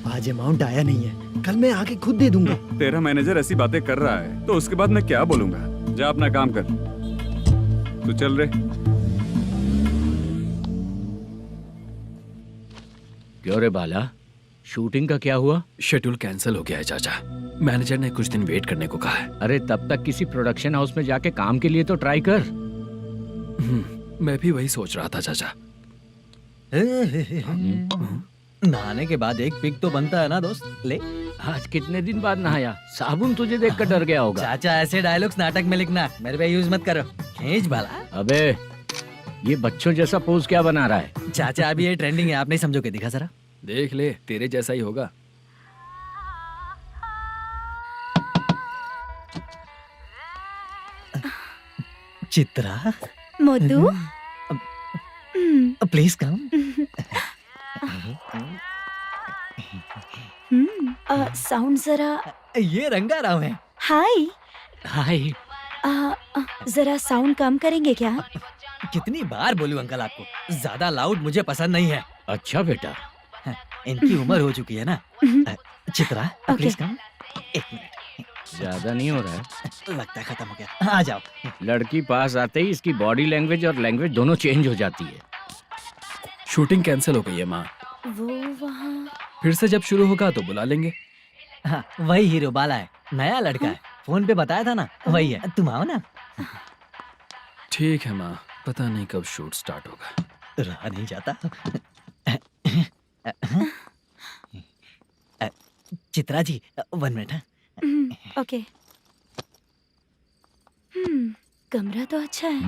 आज अमाउंट आया नहीं है, कल मैं आके खुद दे दूंगा। तेरा मैनेजर ऐसी बातें कर रहा है तो उसके बाद मैं क्या बोलूंगा? जा अपना काम कर, तू चल रे। क्यों रे बाला, शूटिंग का क्या हुआ? शेड्यूल कैंसिल हो गया है चाचा, मैनेजर ने कुछ दिन वेट करने को कहा है। अरे तब तक किसी प्रोडक्शन हाउस में जाके काम के लिए तो ट्राई कर। मैं भी वही सोच रहा था चाचा। नहाने के बाद एक पिक तो बनता है ना दोस्त। ले, आज कितने दिन बाद नहाया? साबुन तुझे देखकर डर गया होगा। चाचा ऐसे डायलॉग्स नाटक में लिखना, मेरे पे यूज मत करो। खींच बाला। अबे ये बच्चों जैसा पोज क्या बना रहा है? चाचा अभी ये ट्रेंडिंग है, आप नहीं समझोगे, दिखा जरा। देख ले, तेरे जैसा ही होगा। चित्रा, मोटू, प्लीज कम। साउंड जरा। ये रंगा राव है। हाय। हाय। जरा साउंड कम करेंगे क्या? कितनी बार बोलूं अंकल आपको, ज्यादा लाउड मुझे पसंद नहीं है। अच्छा बेटा, इनकी उम्र हो चुकी है ना। Chitra, please come. 1 मिनट। ज्यादा नहीं हो रहा है? लगता है खत्म हो गया। आ जाओ। लड़की पास आते ही इसकी बॉडी लैंग्वेज और लैंग्वेज दोनों चेंज हो जाती है। शूटिंग कैंसिल हो गई है माँ। वो वहाँ। फिर से जब शुरू होगा तो बुला लेंगे। हाँ, वही हीरो बाला है, नया लड़का है, फोन पे बताया था ना, वही है। तुम आओ ना। ठीक है माँ, पता नहीं कब शूट स्टार्ट होगा। रहा नहीं जाता। चित्रा जी 1 मिनट। ओके। कमरा तो अच्छा है।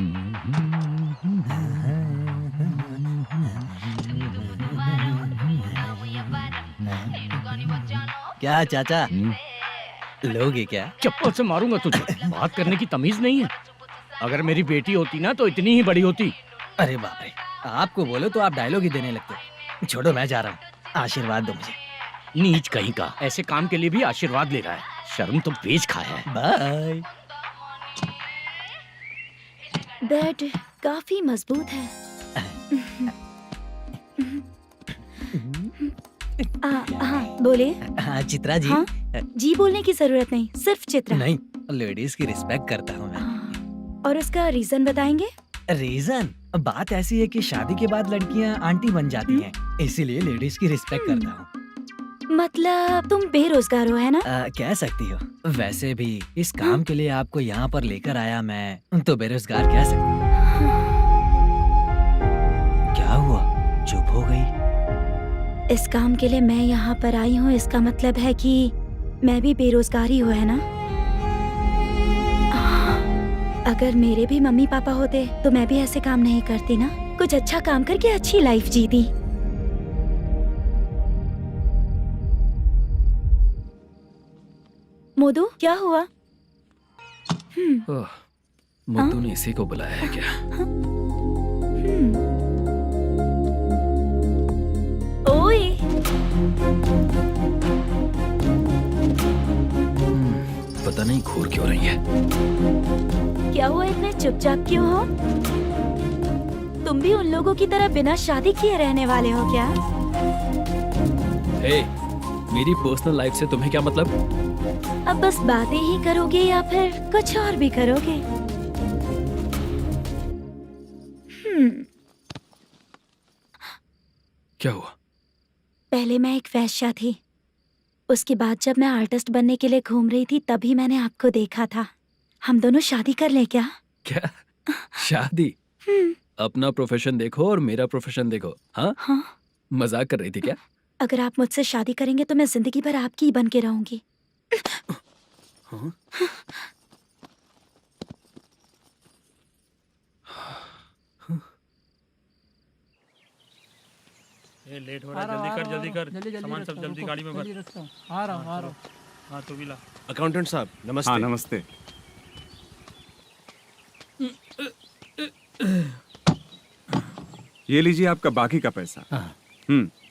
क्या चाचा, लोगे क्या? चप्पल से मारूंगा तुझे। बात करने की तमीज नहीं है। अगर मेरी बेटी होती ना तो इतनी ही बड़ी होती। अरे बाप रे, आपको बोलो तो आप डायलॉग ही देने लगते। छोड़ो, मैं जा रहा हूँ, आशीर्वाद दो मुझे। नीच कहीं का, ऐसे काम के लिए भी आशीर्वाद ले रहा है। शर्म तो बेच खाया है। बाय। बेड काफी मजबूत है। हाँ बोले। हाँ चित्रा जी। हाँ? जी बोलने की जरूरत नहीं, सिर्फ चित्रा। नहीं, लेडीज की रिस्पेक्ट करता हूँ मैं। और उसका रीजन बताएंगे? रीजन? बात ऐसी है कि शादी के बाद लड़कियाँ आंटी बन जाती हैं, इसीलिए लेडीज की रिस्पेक्ट करता हूँ। मतलब तुम बेरोजगार हो, है ना? कह सकती हो। वैसे भी इस काम के लिए आपको यहाँ पर लेकर आया मैं, तो बेरोजगार कह सकती हूँ। क्या हुआ, चुप हो गई? इस काम के लिए मैं यहाँ पर आई हूँ, इसका मतलब है कि मैं भी बेरोजगार ही हूँ, है ना? अगर मेरे भी मम्मी पापा होते तो मैं भी ऐसे काम नहीं करती ना। कुछ अच्छा काम करके अच्छी लाइफ जीती। मोदू, क्या हुआ? ओह, मुद्दू ने इसी को बुलाया है क्या? ओए, पता नहीं घूर क्यों रही है। क्या हुआ, इतने चुपचाप क्यों हो? तुम भी उन लोगों की तरह बिना शादी किए रहने वाले हो क्या? हे, मेरी पर्सनल लाइफ से तुम्हें क्या मतलब? अब बस बातें ही करोगे या फिर कुछ और भी करोगे? क्या हुआ? पहले मैं एक वेश्या थी। उसके बाद जब मैं आर्टिस्ट बनने के लिए घूम रही थी तभी मैंने आपको देखा था। हम दोनों शादी कर ले क्या? क्या शादी? अपना प्रोफेशन देखो और मेरा प्रोफेशन देखो। हाँ? हाँ। मजाक कर रही थी क्या? अगर आप मुझसे शादी करेंगे तो मैं जिंदगी भर आपकी ही बन के रहूंगी। हाँ? ये लेट हो रहा है, जल्दी कर सामान सब जल्दी गाड़ी में भर। आ रहा हूँ। हाँ तू भी ला। अकाउंटेंट साहब नमस्ते। हाँ नमस्ते। ये लीजिए आपका बाकी का पैसा।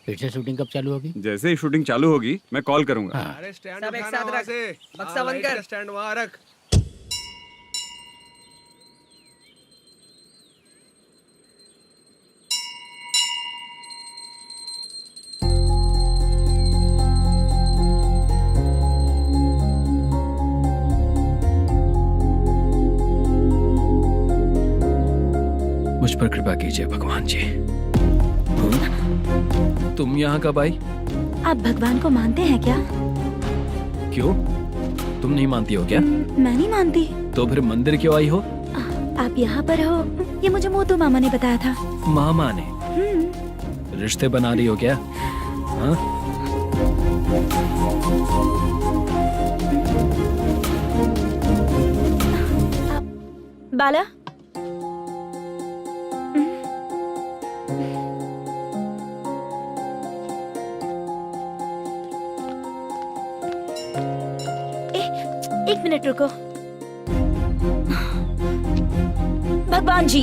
फिर से शूटिंग कब चालू होगी? जैसे ही शूटिंग चालू होगी मैं कॉल करूंगा। अरे स्टैंड सब एक साथ रख, बक्सा बंद कर, स्टैंड वहाँ रख। मुझ पर कृपा कीजिए भगवान जी। तुम यहाँ कब आई? आप भगवान को मानते हैं क्या? क्यों? तुम नहीं मानती हो क्या? मैं नहीं मानती। तो फिर मंदिर क्यों आई हो? आप यहाँ पर हो ये मुझे मोदू मामा ने बताया था। मामा ने? रिश्ते बना रही हो क्या? हाँ? बाला, एक मिनट रुको। भगवान जी,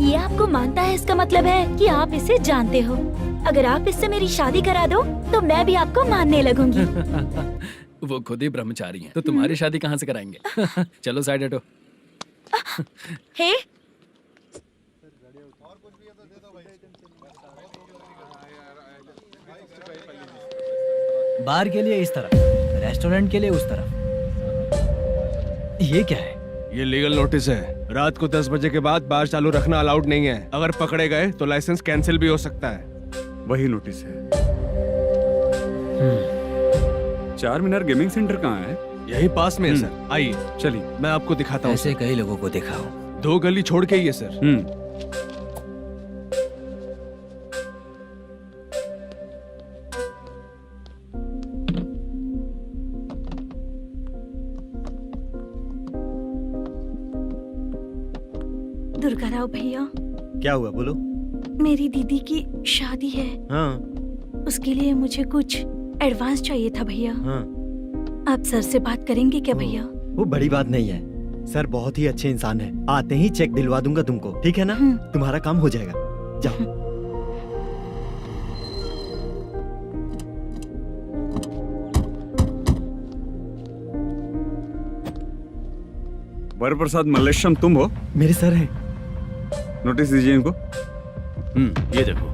ये आपको मानता है, इसका मतलब है कि आप इसे जानते हो। अगर आप इससे मेरी शादी करा दो तो मैं भी आपको मानने लगूंगी। वो खुद ही ब्रह्मचारी हैं, तो तुम्हारी शादी कहाँ से कराएंगे? चलो साइड हटो। हे, बार के लिए इस तरफ, रेस्टोरेंट के लिए उस तरफ। ये क्या है? ये लीगल नोटिस है। रात को 10 बजे के बाद बार चालू रखना अलाउड नहीं है। अगर पकड़े गए तो लाइसेंस कैंसिल भी हो सकता है। वही नोटिस है। चार मीनार गेमिंग सेंटर कहाँ है? यही पास में है सर, आइए चलिए मैं आपको दिखाता हूँ। ऐसे कई लोगों को देखा हूँ। 2 गली छोड़ के ही है सर। दुर्गा राव भैया, क्या हुआ, बोलो। मेरी दीदी की शादी है। हाँ उसके लिए मुझे कुछ एडवांस चाहिए था भैया। हाँ। आप सर से बात करेंगे क्या भैया? वो बड़ी बात नहीं है, सर बहुत ही अच्छे इंसान है। आते ही चेक दिलवा दूंगा तुमको, ठीक है ना? तुम्हारा काम हो जाएगा, जाओ। वरप्रसाद मल्लेश्वरम तुम हो? मेरे सर है। नोटिस दीजिए इनको। ये देखो।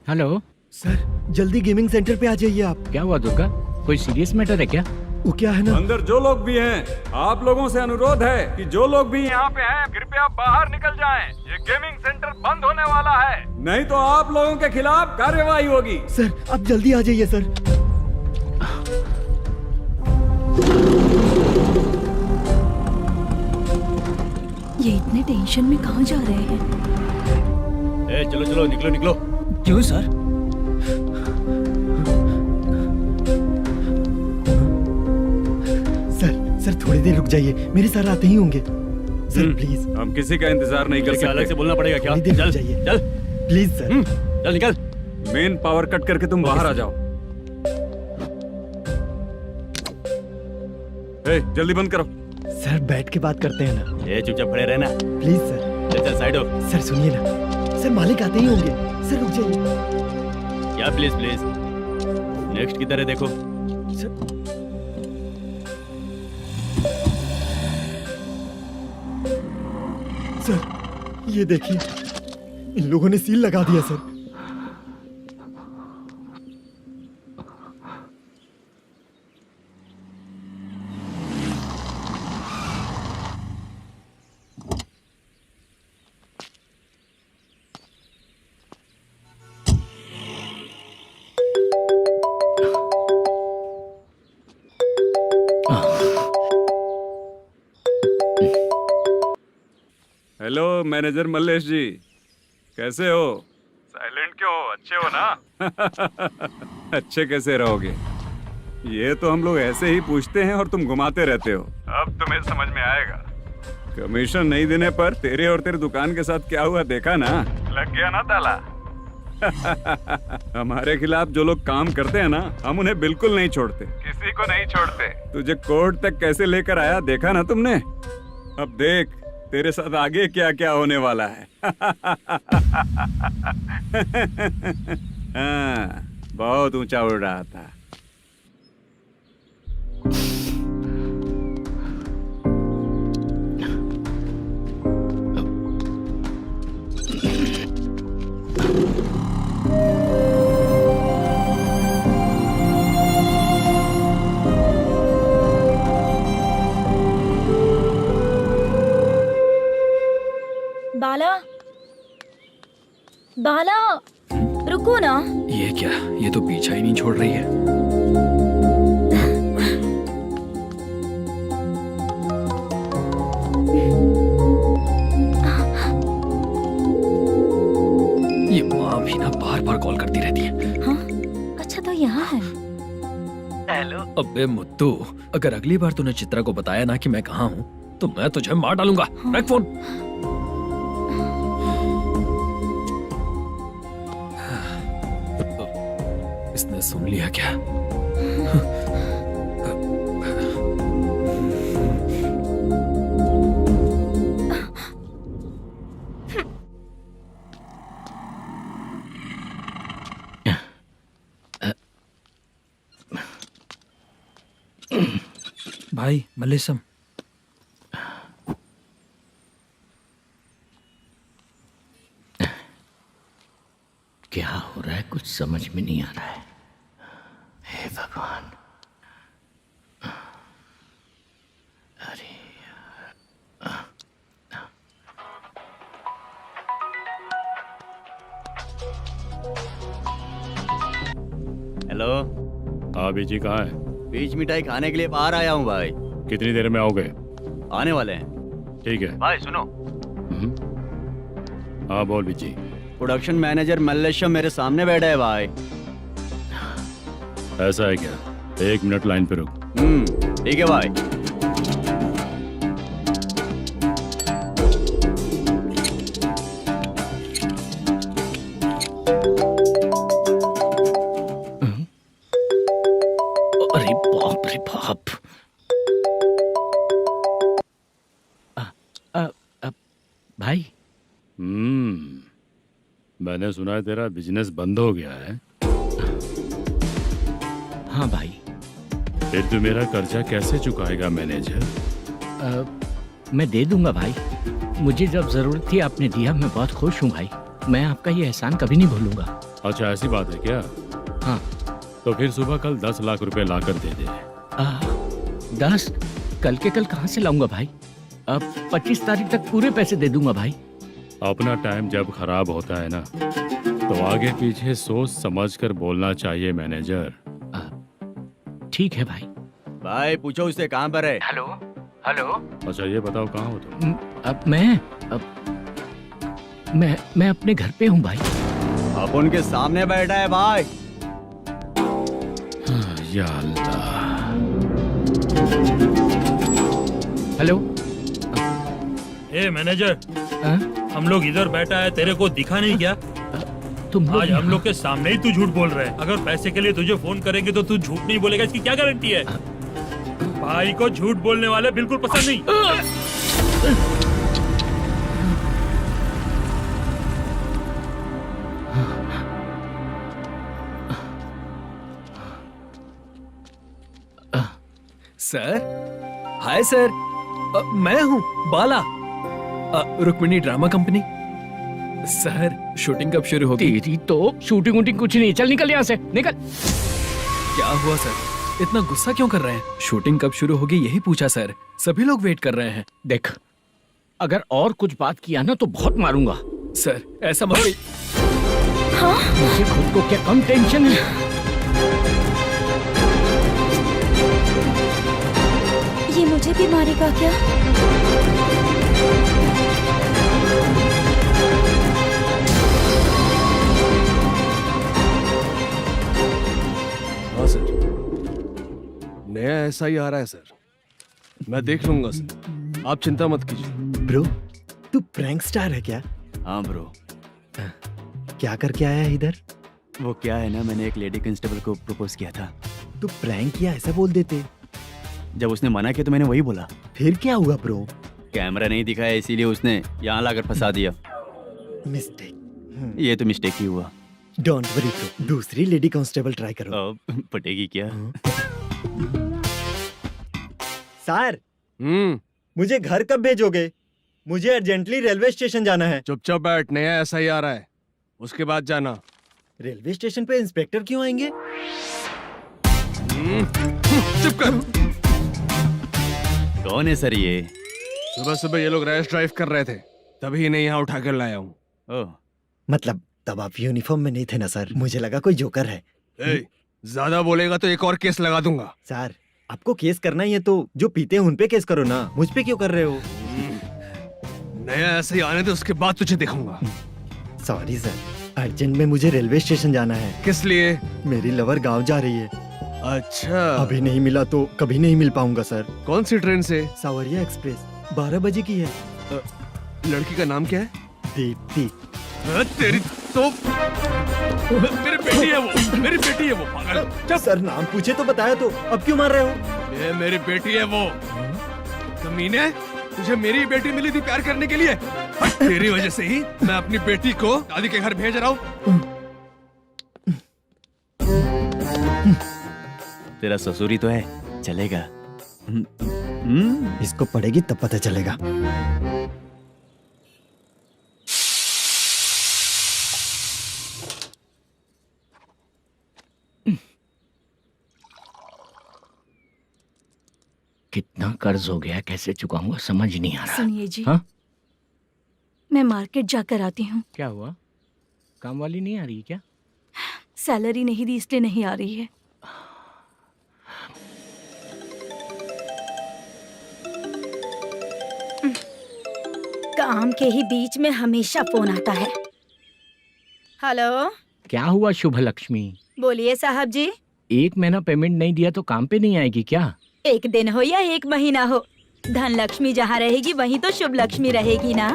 हेलो सर जल्दी गेमिंग सेंटर पे आ जाइए आप। क्या हुआ दुर्गा, कोई सीरियस मैटर है क्या? वो क्या है ना, अंदर जो लोग भी हैं, आप लोगों से अनुरोध है कि जो लोग भी यहाँ पे हैं कृपया बाहर निकल जाएं। ये गेमिंग सेंटर बंद होने वाला है, नहीं तो आप लोगों के खिलाफ कार्यवाही होगी। सर आप जल्दी आ जाइए सर। ये इतने टेंशन में कहाँ जा रहे हैं? चलो चलो निकलो निकलो। क्यों सर? सर थोड़ी देर रुक जाइए, मेरे सर आते ही होंगे। Sir please. हम किसी का इंतजार नहीं कर क्या अलग से सकते। बोलना पड़ेगा क्या? थोड़ी देर चल रुक जाइए। चल प्लीज सर। चल निकल। मेन पावर कट करके तुम बाहर आ जाओ। जल्दी बंद करो। सर बैठ के बात करते हैं ना। ये चुपचाप खड़े रहना। Please sir. चल चल साइड हो। सर सुनिए ना, सर मालिक आते ही होंगे। सर रुक जाइए। क्या प्लीज प्लीज? नेक्स्ट की तरह देखो। सर ये देखिए, इन लोगों ने सील लगा दिया सर। हेलो मैनेजर मल्लेश जी, कैसे हो? साइलेंट क्यों हो? अच्छे हो ना? अच्छे कैसे रहोगे? ये तो हम लोग ऐसे ही पूछते हैं और तुम घुमाते रहते हो। अब तुम्हें समझ में आएगा। कमीशन नहीं देने पर तेरे और तेरी दुकान के साथ क्या हुआ देखा ना? लग गया ना ताला। हमारे खिलाफ जो लोग काम करते हैं ना, हम उन्हें बिल्कुल नहीं छोड़ते, किसी को नहीं छोड़ते। तुझे कोर्ट तक कैसे लेकर आया देखा ना तुमने? अब देख तेरे साथ आगे क्या क्या होने वाला है। हाँ, बहुत ऊंचा उड़ रहा था। बाला, बाला, रुको ना। ये क्या, ये तो पीछा ही नहीं छोड़ रही है। ये माँ भी ना बार बार कॉल करती रहती है। हाँ? अच्छा तो यहाँ है। हेलो। अबे मुत्तू, अगर अगली बार तूने चित्रा को बताया ना कि मैं कहाँ हूँ तो मैं तुझे मार डालूंगा। रख फोन। इसने सुन लिया क्या? भाई मल्लेशम, क्या हो रहा है कुछ समझ में नहीं आ रहा है। हे भगवान। अरे हेलो। हाँ बीजी कहाँ है? बीच मिठाई खाने के लिए बाहर आया हूँ भाई। कितनी देर में आओगे? आने वाले हैं। ठीक है। भाई सुनो, हाँ बोल बीजी। प्रोडक्शन मैनेजर मल्लेशम मेरे सामने बैठा है भाई। ऐसा है क्या? 1 मिनट लाइन पे रुक। ठीक है भाई। अरे बाप रे बाप। भाई। मैंने सुना है तेरा बिजनेस बंद हो गया है। हाँ भाई। फिर तू मेरा कर्जा कैसे चुकाएगा मैनेजर? मैं दे दूंगा भाई। मुझे जब जरूरत थी आपने दिया, मैं बहुत खुश हूँ भाई। मैं आपका ये एहसान कभी नहीं भूलूंगा। अच्छा ऐसी बात है क्या? हाँ। तो फिर सुबह कल 10 लाख रुपए ला कर दे दे। 10? कल के कल कहाँ से लाऊंगा भाई? अब 25 तारीख तक पूरे पैसे दे दूंगा भाई। अपना टाइम जब खराब होता है ना, तो आगे पीछे सोच समझ कर बोलना चाहिए मैनेजर। ठीक है भाई। भाई पूछो उससे कहाँ पर है। Hello hello. अच्छा ये बताओ कहाँ हो तुम? अब मैं अपने घर पे हूँ भाई। अब उनके सामने बैठा है भाई। या अल्लाह। हेलो। ए मैनेजर, हाँ? हम लोग इधर बैठा है, तेरे को दिखा नहीं क्या? तुम आज हम लोग के सामने ही तू झूठ बोल रहा है। अगर पैसे के लिए तुझे फोन करेंगे तो तू झूठ नहीं बोलेगा, इसकी क्या गारंटी है? भाई को झूठ बोलने वाले बिल्कुल पसंद नहीं। सर, हाय सर, मैं हूँ Bala, Rukmini drama company. Sir shooting कब शुरू होगी? तेरी तो शूटिंग वूटिंग कुछ नहीं। चल निकल यहाँ से, निकल। क्या हुआ सर, इतना गुस्सा क्यों कर रहे हैं? शूटिंग कब शुरू होगी यही पूछा सर, सभी लोग वेट कर रहे हैं। देख, अगर और कुछ बात किया ना तो बहुत मारूंगा। सर ऐसा मत। मुझे खुद को क्या कम टेंशन है? ये मुझे भी मारेगा क्या? हाँ सर, नया ऐसा ही आ रहा है सर, मैं देख लूंगा सर, आप चिंता मत कीजिए। ब्रो, तू प्रैंक स्टार है क्या? हाँ ब्रो। क्या करके आया है इधर? वो क्या है ना, मैंने एक लेडी कांस्टेबल को प्रपोज किया था। तू प्रैंक किया ऐसा बोल देते। जब उसने मना किया तो मैंने वही बोला। फिर क्या हुआ ब्रो? कैमरा नहीं दिखाया इसीलिए उसने यहाँ लाकर फंसा दिया। मिस्टेक। ये तो मिस्टेक ही हुआ। डोंट वरी ब्रो, दूसरी लेडी कांस्टेबल ट्राई करो। पटेगी क्या? सर, मुझे घर कब भेजोगे? मुझे अर्जेंटली रेलवे स्टेशन जाना है। चुपचाप बैठ, नया ऐसा ही आ रहा है, उसके बाद जाना। रेलवे स्टेशन पे इंस्पेक्टर क्यों आएंगे? चुप कर। कौन है सर ये? सुबह सुबह ये लोग रैश ड्राइव कर रहे थे, तभी इन्हें यहाँ उठा कर लाया हूँ। मतलब तब आप यूनिफॉर्म में नहीं थे ना सर, मुझे लगा कोई जोकर है। ज्यादा बोलेगा तो एक और केस लगा दूंगा। सर, आपको केस करना ही है तो जो पीते हैं उन पे केस करो ना, मुझ पे क्यों कर रहे हो? नया ऐसे ही आने दे, उसके बाद तुझे दिखाऊंगा। सॉरी सर, अर्जेंट में मुझे रेलवे स्टेशन जाना है। किस लिए? मेरी लवर गांव जा रही है। अच्छा, अभी नहीं मिला तो कभी नहीं मिल पाऊंगा सर। कौन सी ट्रेन से? सावरिया एक्सप्रेस, 12 बजे की है। लड़की का नाम क्या है? दीप्ति। तेरी तो मेरी बेटी है वो, मेरी बेटी है वो, पागल। सर नाम पूछे तो बताया तो, अब क्यों मार रहे हो? ये मेरी बेटी है वो। कमीने, तुझे मेरी बेटी मिली थी प्यार करने के लिए, तेरी वजह से ही मैं अपनी बेटी को दादी के घर भेज रहा हूँ। तेरा ससुरी तो है, चलेगा। इसको पड़ेगी तब पता चलेगा। कितना कर्ज हो गया, कैसे चुकाऊंगा समझ नहीं आ रहा। सुनिए जी, हाँ? मैं मार्केट जाकर आती हूँ। क्या हुआ? काम वाली नहीं आ रही क्या? सैलरी नहीं दी इसलिए नहीं आ रही है। काम के ही बीच में हमेशा फोन आता है। हेलो, क्या हुआ शुभ लक्ष्मी? बोलिए साहब जी। 1 महीना पेमेंट नहीं दिया तो काम पे नहीं आएगी क्या? 1 दिन हो या 1 महीना हो, धन लक्ष्मी जहाँ रहेगी वहीं तो शुभ लक्ष्मी रहेगी ना।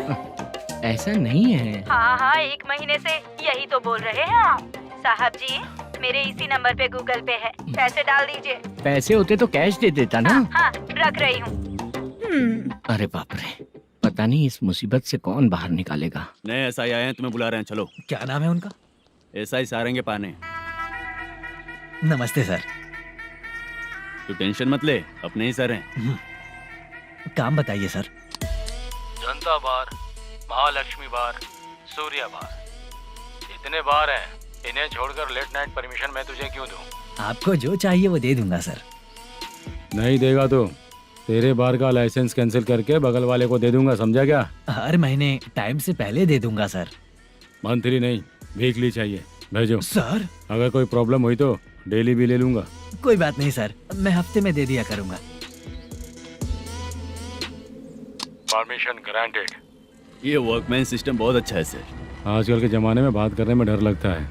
ऐसा नहीं है। हाँ हाँ, 1 महीने से यही तो बोल रहे हैं आप। साहब जी, मेरे इसी नंबर पे गूगल पे है, पैसे डाल दीजिए। पैसे होते तो कैश दे देता ना। हाँ, रख रही हूँ। अरे बाप रे, पता नहीं इस मुसीबत से कौन बाहर निकालेगा। नए एसआई आए हैं, तुम्हें बुला रहे हैं, चलो। क्या नाम है उनका? एसआई सारंगे पाने। नमस्ते सर। तू टेंशन मत ले, अपने ही सर हैं। काम बताइए सर। जनता बार, महालक्ष्मी बार, सूर्या बार, इतने बार हैं, इन्हें छोड़कर लेट नाइट परमिशन मैं तुझे क्यों दूं? आपको जो चाहिए वो दे दूंगा सर। नहीं देगा तो तेरे बार का लाइसेंस कैंसिल करके बगल वाले को दे दूंगा, समझा क्या? हर महीने टाइम से पहले दे दूंगा सर। मंथली नहीं, वीकली चाहिए। भेजो। सर अगर कोई प्रॉब्लम हुई तो डेली भी ले लूंगा। कोई बात नहीं सर, मैं हफ्ते में दे दिया करूंगा। Permission granted. ये वर्कमैन सिस्टम बहुत अच्छा है सर। आजकल के ज़माने में बात करने में डर लगता है।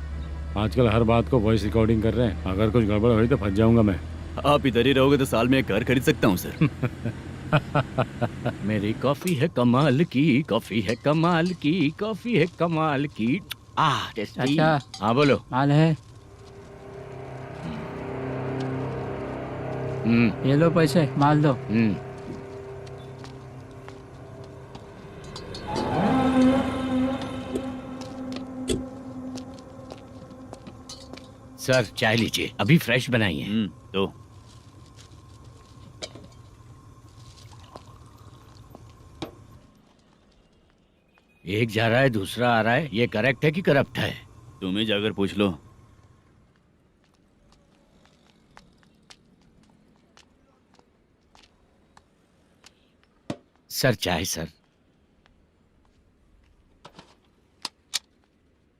आजकल हर बात को वॉइस रिकॉर्डिंग कर रहे हैं। अगर कुछ गड़बड़ हुई तो फंस जाऊंगा मैं। आप इधर ही रहोगे तो साल में एक घर खरीद सकता हूँ सर। मेरी कॉफी है कमाल की, कॉफी है कमाल की, कॉफी है कमाल की। टेस्टी। अच्छा। हाँ बोलो। माल है, ये लो पैसे, माल दो। सर चाय लीजिए, अभी फ्रेश बनाई है। तो एक जा रहा है दूसरा आ रहा है, ये करेक्ट है कि करप्ट है? तुम ही जाकर पूछ लो। सर चाय सर।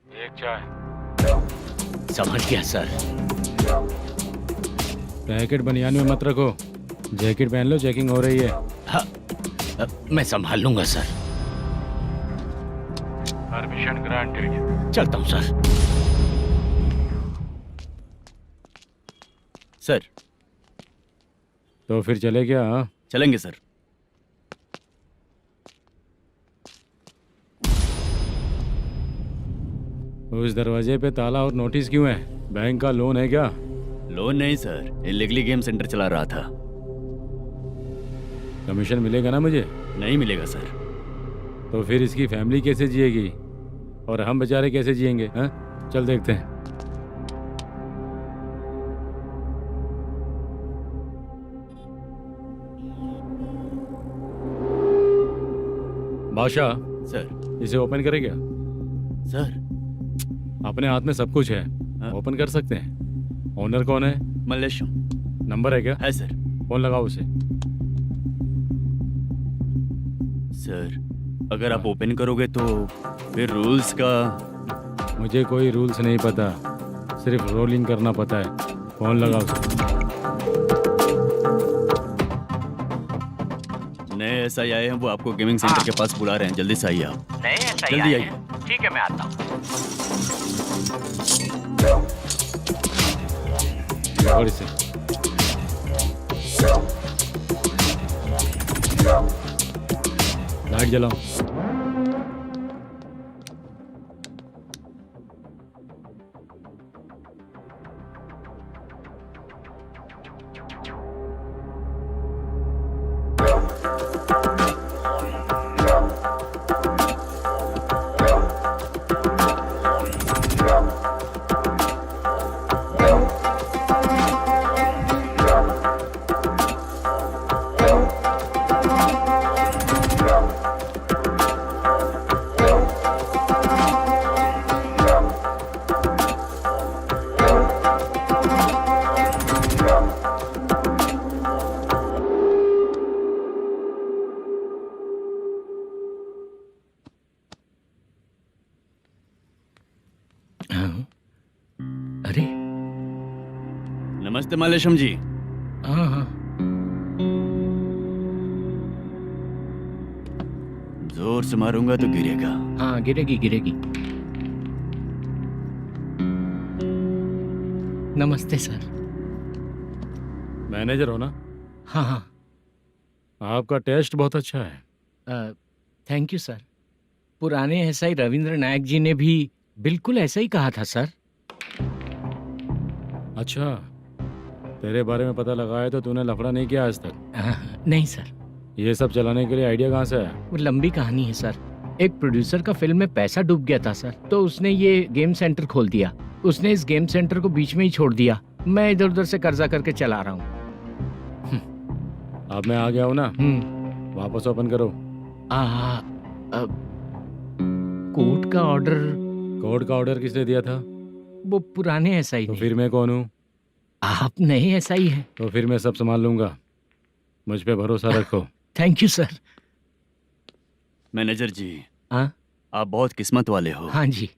एक चाय। समझ गया सर। पैकेट बनियान में मत रखो, जैकेट पहन लो, चेकिंग हो रही है। हाँ, मैं संभाल लूंगा सर। Permission granted. चलता हूँ सर। सर तो फिर चले क्या? हाँ? चलेंगे सर। उस दरवाजे पे ताला और नोटिस क्यों है? बैंक का लोन है क्या? लोन नहीं सर, इलीगली गेम सेंटर चला रहा था। कमीशन मिलेगा ना मुझे? नहीं मिलेगा सर। तो फिर इसकी फैमिली कैसे जिएगी और हम बेचारे कैसे जिएंगे? हाँ? चल देखते हैं। बादशाह सर। इसे ओपन करे क्या? सर अपने हाथ में सब कुछ है, हाँ? ओपन कर सकते हैं। ओनर कौन है? मल्लेशम। नंबर है क्या? है सर। फोन लगाओ उसे। सर अगर आप ओपन करोगे तो फिर रूल्स का। मुझे कोई रूल्स नहीं पता, सिर्फ रोलिंग करना पता है। फोन लगाओ उसे। नए SI आए हैं, वो आपको गेमिंग सेंटर के पास बुला रहे हैं। जल्दी से आइए आप। नए SI जल्दी आए आइए। हैं। ठीक है मैं आता हूँ। पकड़ इसे। लाइट जलाओ। अरे नमस्ते मल्लेशम जी। हाँ हाँ। जोर से मारूंगा तो गिरेगा। हाँ गिरेगी गिरेगी। नमस्ते सर। मैनेजर हो ना? हाँ हाँ। आपका टेस्ट बहुत अच्छा है। Thank you sir. पुराने SI रविंद्र नायक जी ने भी बिल्कुल ऐसा ही कहा था सर। अच्छा, तेरे बारे में पता लगा है तो तूने लफड़ा नहीं किया आज तक? नहीं सर। ये सब चलाने के लिए आइडिया कहाँ से आया? वो लंबी कहानी है सर। एक प्रोड्यूसर का फिल्म में पैसा डूब गया था सर, तो उसने ये गेम सेंटर खोल दिया। उसने इस गेम सेंटर को बीच में ही छोड़ दिया। मैं इधर उधर से कर्जा करके चला रहा हूँ। अब मैं आ गया हूँ ना, वापस ओपन करो। कोर्ट का ऑर्डर। कोर्ट का ऑर्डर किसने दिया था? वो पुराने एसआई तो नहीं। फिर मैं कौन हूँ? आप नए एसआई हैं। तो फिर मैं सब संभाल लूंगा, मुझ पे भरोसा रखो। Thank you sir. मैनेजर जी, हाँ आप बहुत किस्मत वाले हो। हाँ जी।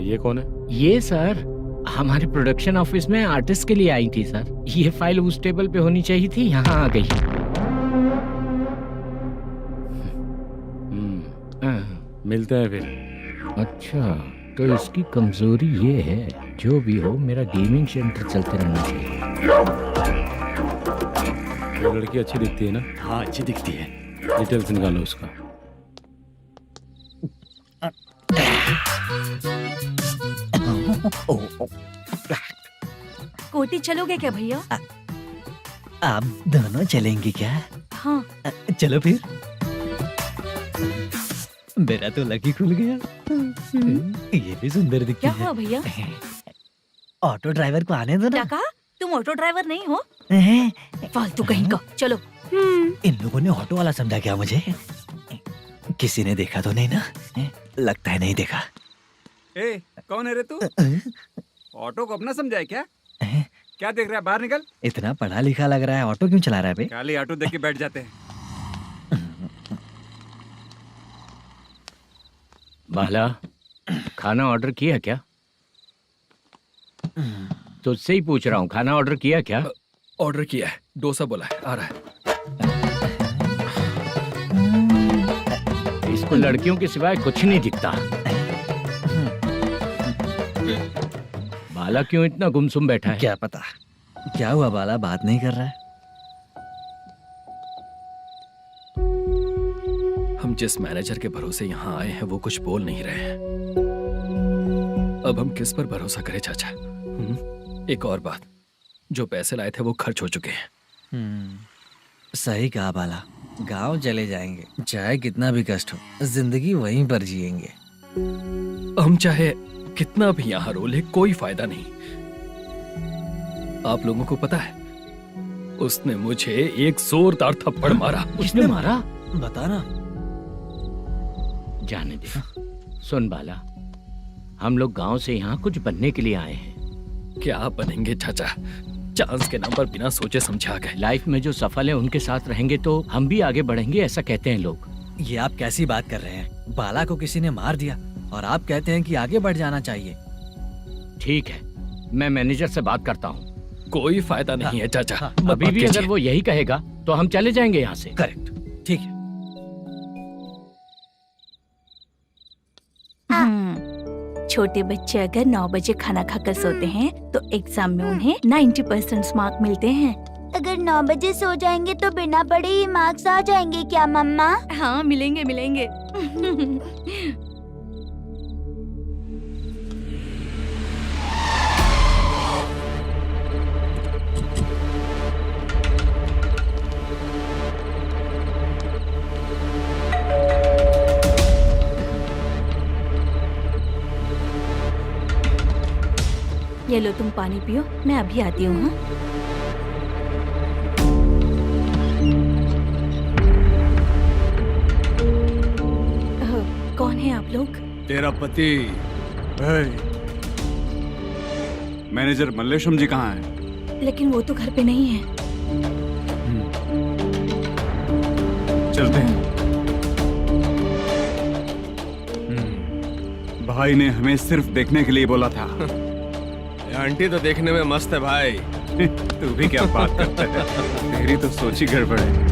ये कौन है? ये सर हमारे प्रोडक्शन ऑफिस में आर्टिस्ट के लिए आई थी सर। ये फाइल उस टेबल पे होनी चाहिए थी, यहाँ आ गई। मिलते हैं फिर। अच्छा, तो इसकी कमजोरी ये है, जो भी हो मेरा गेमिंग सेंटर चलते रहना चाहिए। वो लड़की अच्छी दिखती है ना? हाँ, अच्छी दिखती है। डिटेल्स निकालो उसका। कोटी चलोगे क्या भैया? आप दोनों चलेंगे क्या? हाँ। चलो फिर। मेरा तो लकी खुल गया। ये भी सुंदर दिखती क्या है। हुआ भैया? ऑटो ड्राइवर को आने दो क्या ना। कहा? तुम ऑटो ड्राइवर नहीं हो? हैं? फालतू कहीं का। चलो। इन लोगों ने ऑटो वाला समझा क्या मुझे? किसी ने देखा तो नहीं ना? लगता है नहीं देखा। ए, कौन है रे तू? ऑटो को अपना समझा है क्या? क्या देख रहा है? बाहर निकल। इतना पढ़ा लिखा लग रहा है, ऑटो क्यों चला रहा है बे? खाली ऑटो देख के बैठ जाते हैं। बाला, खाना ऑर्डर किया क्या? तुझसे ही पूछ रहा हूँ, खाना ऑर्डर किया क्या? ऑर्डर किया है, डोसा बोला है, आ रहा है। इसको लड़कियों के सिवाय कुछ नहीं दिखता। बाला क्यों इतना गुमसुम बैठा है? क्या पता क्या हुआ, बाला बात नहीं कर रहा है। हम जिस मैनेजर के भरोसे यहाँ आए हैं वो कुछ बोल नहीं रहे हैं। अब हम किस पर भरोसा करें चाचा? एक और बात, जो पैसे लाए थे वो खर्च हो चुके हैं। सही कहा बाला, गांव चले जाएंगे, चाहे कितना भी कष्ट हो, जिंदगी वहीं पर जिएंगे। हम चाहे कितना भी यहाँ रो ले, कोई फायदा नहीं। आप लोगों को पता है, उसने मुझे एक जोरदार थप्पड़ मारा। उसने मारा? बता ना। जाने दे। सुन बाला, हम लोग गांव से यहाँ कुछ बनने के लिए आए हैं। क्या बनेंगे चाचा? चांस के नाम पर बिना सोचे समझे आ गए। लाइफ में जो सफल है उनके साथ रहेंगे तो हम भी आगे बढ़ेंगे, ऐसा कहते हैं लोग। ये आप कैसी बात कर रहे हैं? बाला को किसी ने मार दिया और आप कहते हैं कि आगे बढ़ जाना चाहिए। ठीक है, मैं मैनेजर से बात करता हूँ। कोई फायदा नहीं है चाचा। अभी भी अगर वो यही कहेगा तो हम चले जाएंगे यहाँ से। करेक्ट, ठीक है। छोटे बच्चे अगर 9 बजे खाना खाकर सोते हैं तो एग्जाम में उन्हें 90% मार्क मिलते हैं। अगर 9 बजे सो जाएंगे तो बिना पढ़े ही मार्क्स आ जाएंगे क्या मम्मा? हाँ, मिलेंगे मिलेंगे। ये लो, तुम पानी पियो, मैं अभी आती हूँ। हाँ? कौन है आप लोग? तेरा पति। मैनेजर मल्लेशम जी कहाँ हैं? लेकिन वो तो घर पे नहीं है। चलते हैं। भाई ने हमें सिर्फ देखने के लिए बोला था। आंटी तो देखने में मस्त है भाई। तू भी क्या बात करता है? तेरी तो सोच ही गड़बड़ है।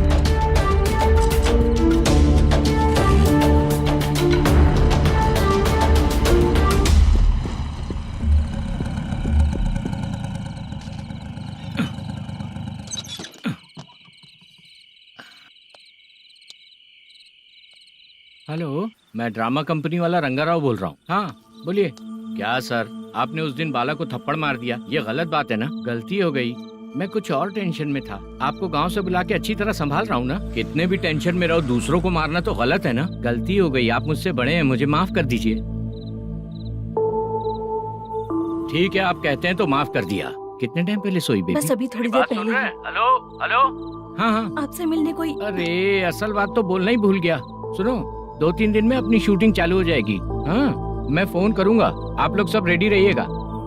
हेलो, मैं ड्रामा कंपनी वाला रंगाराव बोल रहा हूँ। हाँ बोलिए। क्या सर, आपने उस दिन बाला को थप्पड़ मार दिया, ये गलत बात है ना? गलती हो गई, मैं कुछ और टेंशन में था। आपको गांव से बुला के अच्छी तरह संभाल रहा हूँ ना। कितने भी टेंशन में रहो, दूसरों को मारना तो गलत है ना। गलती हो गई, आप मुझसे बड़े हैं, मुझे माफ कर दीजिए। ठीक है, आप कहते हैं तो माफ कर दिया। कितने टाइम पहले सोई बेबी? बस अभी थोड़ी देर पहले। हेलो हेलो हाँ हाँ। आपसे मिलने कोई। अरे असल बात तो बोलना ही भूल गया। सुनो, 2-3 दिन में अपनी शूटिंग चालू हो जाएगी। हाँ, मैं फोन करूंगा, आप लोग सब रेडी रहिएगा।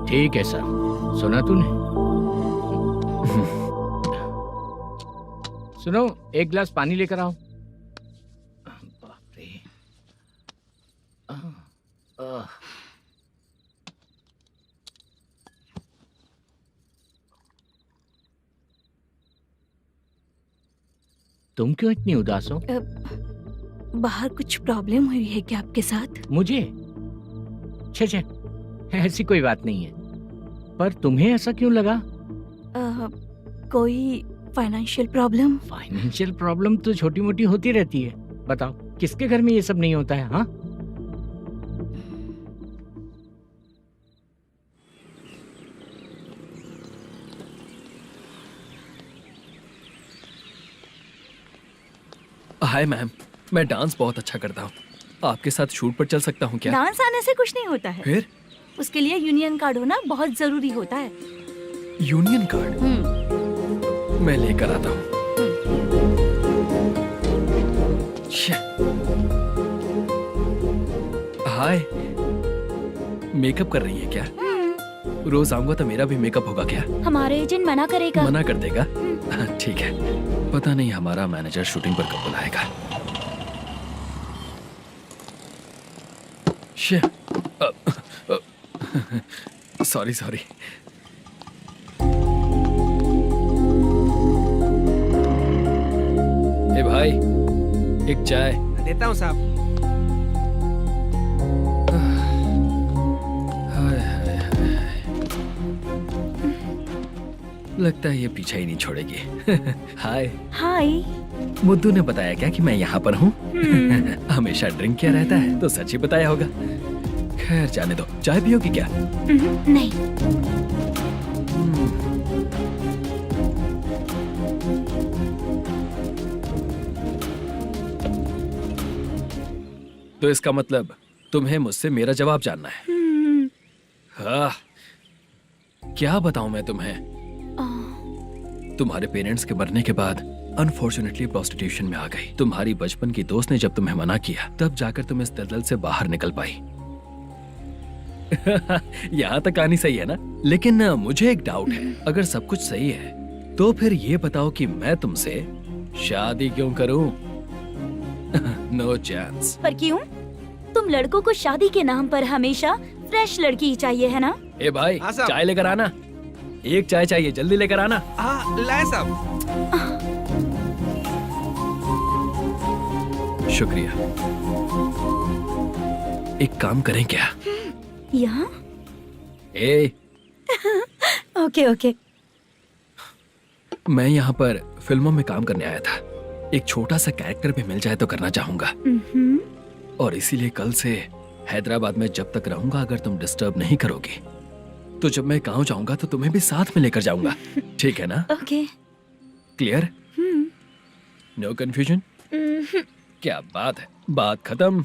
ठीक है सर। सुना तूने? सुनो, एक गिलास पानी लेकर आओ। बाप रे। तुम क्यों इतनी उदास हो? बाहर कुछ प्रॉब्लम हुई है क्या आपके साथ? मुझे? छे, ऐसी कोई बात नहीं है। पर तुम्हें ऐसा क्यों लगा? कोई फाइनेंशियल प्रॉब्लम? फाइनेंशियल प्रॉब्लम तो छोटी मोटी होती रहती है। बताओ, किसके घर में ये सब नहीं होता है? हाँ, हाय मैम, मैं डांस बहुत अच्छा करता हूँ। आपके साथ शूट पर चल सकता हूँ क्या? डांस आने से कुछ नहीं होता है। फिर? उसके लिए यूनियन कार्ड होना बहुत जरूरी होता है। Union card? मैं लेकर आता हूँ। हाय, मेकअप कर रही है क्या? रोज आऊंगा तो मेरा भी मेकअप होगा क्या? हमारे एजेंट मना करेगा। मना कर देगा? ठीक है, पता नहीं हमारा मैनेजर शूटिंग पर कब बुलाएगा। सॉरी। ए भाई, एक चाय। देता हूँ साहब। लगता है ये पीछा ही नहीं छोड़ेगी। हाय। हाय। मुद्दू ने बताया क्या कि मैं यहाँ पर हूँ? हमेशा ड्रिंक किया रहता है तो सच ही बताया होगा। खैर जाने दो, चाय पियोगी क्या? नहीं। तो इसका मतलब तुम्हें मुझसे मेरा जवाब जानना है? हाँ, क्या बताऊं मैं तुम्हें? तुम्हारे पेरेंट्स के मरने के बाद अनफॉर्चुनेटली प्रोस्टिट्यूशन में आ गई। तुम्हारी बचपन की दोस्त ने जब तुम्हें मना किया, तब जाकर तुम इस दलदल से बाहर निकल पाई। यहाँ तक कहानी सही है ना? लेकिन मुझे एक डाउट है। अगर सब कुछ सही है तो फिर ये बताओ कि मैं तुमसे शादी क्यों करूं? No chance. पर क्यों? तुम लड़कों को शादी के नाम पर हमेशा फ्रेश लड़की ही चाहिए, है ना? ए भाई, हाँ साहब। चाय लेकर आना। एक चाय चाहिए, जल्दी लेकर आना। हाँ, लाए साहब। शुक्रिया। एक काम करें क्या? यहाँ? ए, ओके। मैं यहाँ पर फिल्मों में काम करने आया था। एक छोटा सा कैरेक्टर भी मिल जाए तो करना चाहूंगा। और इसीलिए कल से हैदराबाद में जब तक रहूंगा, अगर तुम डिस्टर्ब नहीं करोगी तो जब मैं गांव जाऊंगा तो तुम्हें भी साथ में लेकर जाऊंगा। ठीक है ना? ओके। क्लियर? No confusion? क्या बात है, बात खत्म।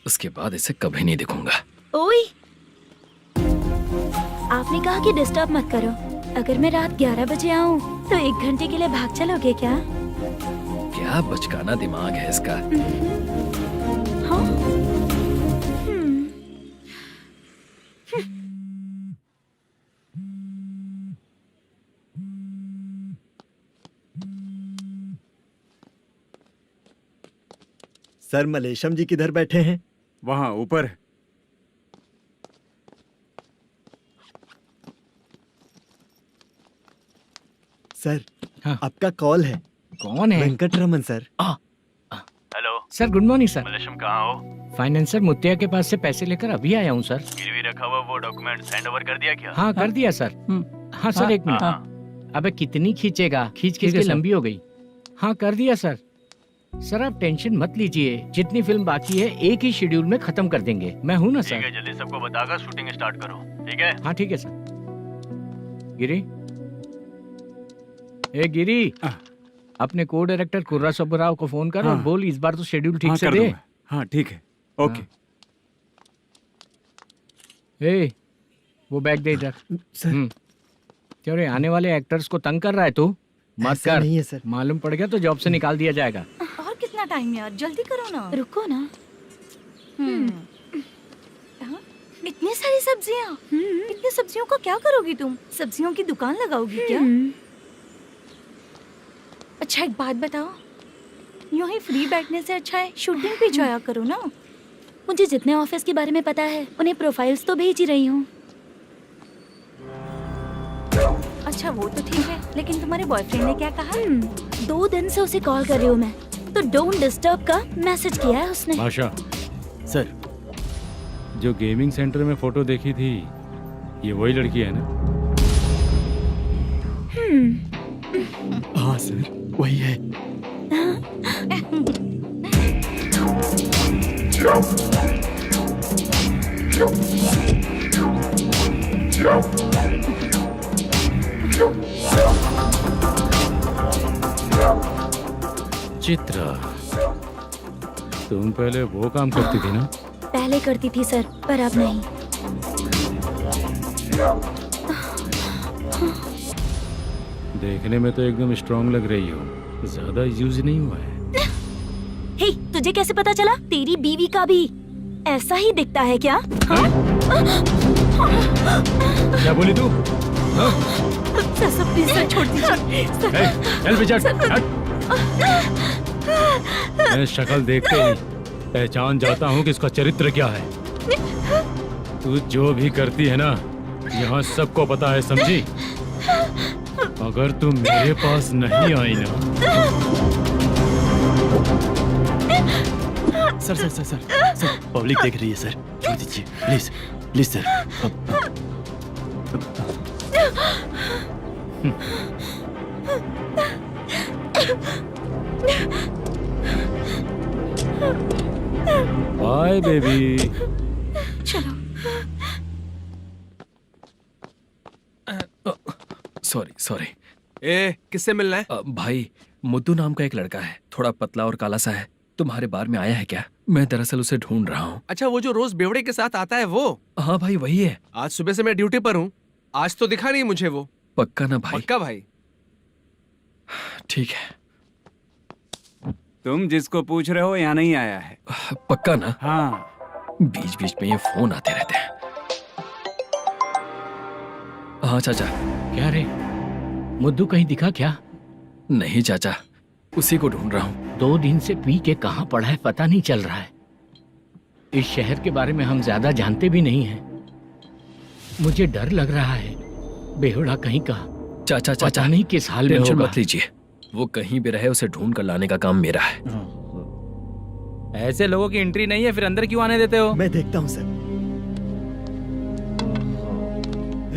उसके बाद इसे कभी नहीं दिखूंगा। ओए, आपने कहा कि डिस्टर्ब मत करो। अगर मैं रात 11 बजे आऊँ तो 1 घंटे के लिए भाग चलोगे क्या? क्या बचकाना दिमाग है इसका। हाँ? सर, मलेशम जी किधर बैठे हैं? वहाँ ऊपर। सर, हाँ। आपका कॉल है। कौन है? Venkataraman sir. Hello sir, good morning sir. Malesham, कहाँ हो? फाइनेंसर मुत्तिया के पास से पैसे लेकर अभी आया हूँ सर। गिरवी रखा हुआ वो डॉक्यूमेंट हैंड ओवर कर दिया क्या? हाँ, कर दिया सर। हाँ सर, 1 मिनट। अबे कितनी खींचेगा, खींच के लंबी हो गई। हाँ, कर दिया सर। सर आप टेंशन मत लीजिए, जितनी फिल्म बाकी है एक ही शेड्यूल में खत्म कर देंगे। मैं हूँ ना सर। ठीक है, जल्दी सबको बताकर शूटिंग स्टार्ट करो। ठीक है? हाँ ठीक है सर। गिरी, ए गिरी, अपने को डायरेक्टर कुर्रा सुब्बराव को फोन कर और बोल इस बार तो शेड्यूल ठीक से दे। हाँ ठीक है, ओके। ए, वो बैग दे इधर। सर। क्यों रे, आने वाले एक्टर्स को तंग कर रहा है तू? मत ऐसा कर। नहीं है सर। मालूम पड़ गया तो जॉब से निकाल दिया जाएगा। और कितना टाइम यार, जल्दी करो ना। रुको ना। हाँ? इतनी सारी सब्जियाँ, इतनी सब्जियों का क्या करोगी तुम? सब्जियों की दुकान लगाओगी क्या? अच्छा एक बात बताओ, यूं ही फ्री बैठने से अच्छा है शूटिंग पे जाया करो ना। मुझे जितने ऑफिस के बारे में पता है उन्हें प्रोफाइल्स तो भेज ही रही हूँ। अच्छा वो तो ठीक है, लेकिन तुम्हारे बॉयफ्रेंड ने क्या कहा? 2 दिन से उसे कॉल कर रही हूँ मैं, तो डोंट डिस्टर्ब का मैसेज किया है उसने। भाषा, सर जो गेमिंग सेंटर में फोटो देखी थी, ये वही लड़की है ना? हाँ सर, वही है। चित्रा, तुम पहले वो काम करती थी ना? पहले करती थी सर, पर अब नहीं। देखने में तो एकदम स्ट्रांग लग रही हो, ज्यादा यूज नहीं हुआ है। हे, तुझे कैसे पता चला? तेरी बीवी का भी ऐसा ही दिखता है क्या? हाँ? क्या बोली तू? सर प्लीज सर छोड़ दीजिए। चल बेटा, मैं शक्ल देखते ही पहचान जाता हूँ कि इसका चरित्र क्या है। तू जो भी करती है ना, यहाँ सबको पता है, समझी? अगर तू मेरे पास नहीं आई ना। Sir sir sir sir sir, public देख रही है सर, छोड़ दीजिए please please sir. Bye baby. चलो। Sorry sorry. ए, किससे मिलना है? भाई, मुद्दू नाम का एक लड़का है, थोड़ा पतला और काला सा है। तुम्हारे बार में आया है क्या? मैं दरअसल उसे ढूंढ रहा हूँ। अच्छा, वो जो रोज बेवड़े के साथ आता है वो? हाँ भाई, वही है। आज सुबह से मैं ड्यूटी पर हूँ, आज तो दिखा नहीं मुझे वो। पक्का ना भाई? पक्का भाई। ठीक है। तुम जिसको पूछ रहे हो यहाँ नहीं आया है। पक्का ना? हाँ। बीच बीच में ये फोन आते रहते हैं। हाँ चाचा। क्या रे, मुद्दू कहीं दिखा क्या? नहीं चाचा, उसी को ढूंढ रहा हूँ। 2 दिन से पी के कहाँ पड़ा है पता नहीं चल रहा है। इस शहर के बारे में हम ज्यादा जानते भी नहीं हैं। मुझे डर लग रहा है, बेहुड़ा कहीं का। चाचा चाचा, पता नहीं किस हाल में टेंशन होगा। मत लीजिए, वो कहीं भी रहे उसे ढूंढ कर लाने का काम मेरा है। ऐसे लोगों की एंट्री नहीं है, फिर अंदर क्यों आने देते हो? मैं देखता हूँ सर।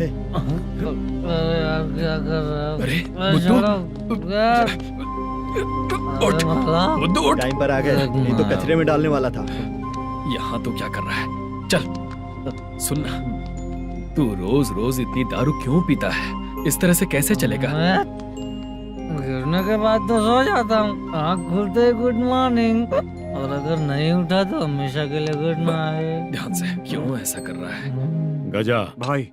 अरे मुद्दू उठ। टाइम पर आ गए, नहीं तो कचरे में डालने वाला था। यहाँ तो क्या कर रहा है? चल सुनना, तू रोज रोज इतनी दारू क्यों पीता है? इस तरह से कैसे चलेगा? गिरने के बाद तो सो जाता हूँ, आँख खुलते ही गुड मॉर्निंग, और अगर नहीं उठा तो हमेशा के लिए गुड नाइट। ध्यान से, क्यों ऐसा कर रहा है? गजा भाई,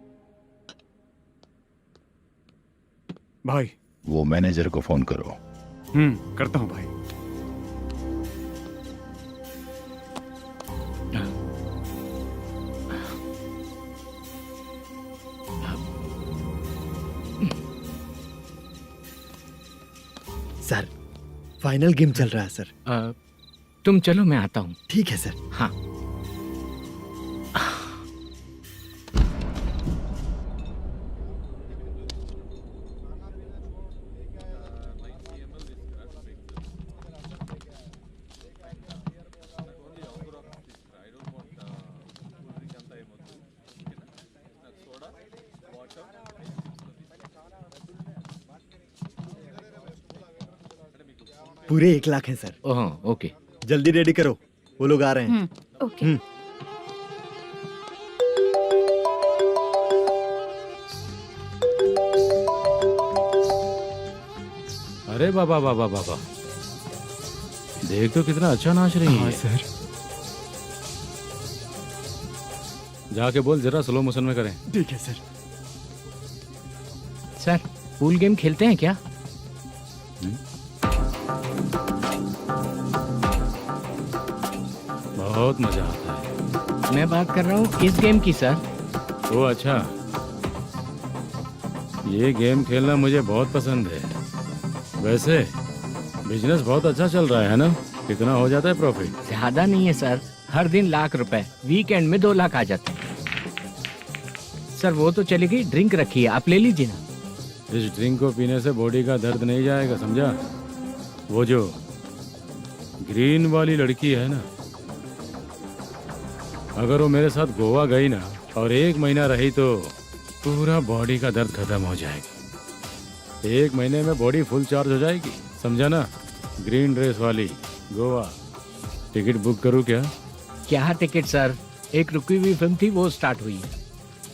भाई वो मैनेजर को फोन करो। करता हूँ भाई। सर, फाइनल गेम चल रहा है सर। तुम चलो, मैं आता हूँ। ठीक है सर। हाँ। पूरे 1 लाख हैं सर। ओह, ओके। जल्दी रेडी करो, वो लोग आ रहे हैं। ओके। अरे बाबा बाबा बाबा, देख तो कितना अच्छा नाच रही है। सर। जाके बोल जरा स्लो मोशन में करें। ठीक है सर। सर, पूल गेम खेलते हैं क्या? बहुत मजा आता है। मैं बात कर रहा हूँ इस गेम की सर। ओ अच्छा, ये गेम खेलना मुझे बहुत पसंद है। वैसे बिजनेस बहुत अच्छा चल रहा है ना? कितना हो जाता है प्रॉफिट? ज्यादा नहीं है सर, हर दिन लाख रुपए, वीकेंड में 2 लाख आ जाते हैं। सर वो तो चलेगी, ड्रिंक रखी है, आप ले लीजिए ना। इस ड्रिंक को पीने से बॉडी का दर्द नहीं जाएगा, समझा? वो जो ग्रीन वाली लड़की है ना, अगर वो मेरे साथ गोवा गई ना और 1 महीना रही तो पूरा बॉडी का दर्द खत्म हो जाएगा। 1 महीने में बॉडी फुल चार्ज हो जाएगी, समझा ना? ग्रीन ड्रेस वाली गोवा। टिकट बुक करूँ क्या? क्या टिकट सर, एक रुकी हुई फिल्म थी वो स्टार्ट हुई है।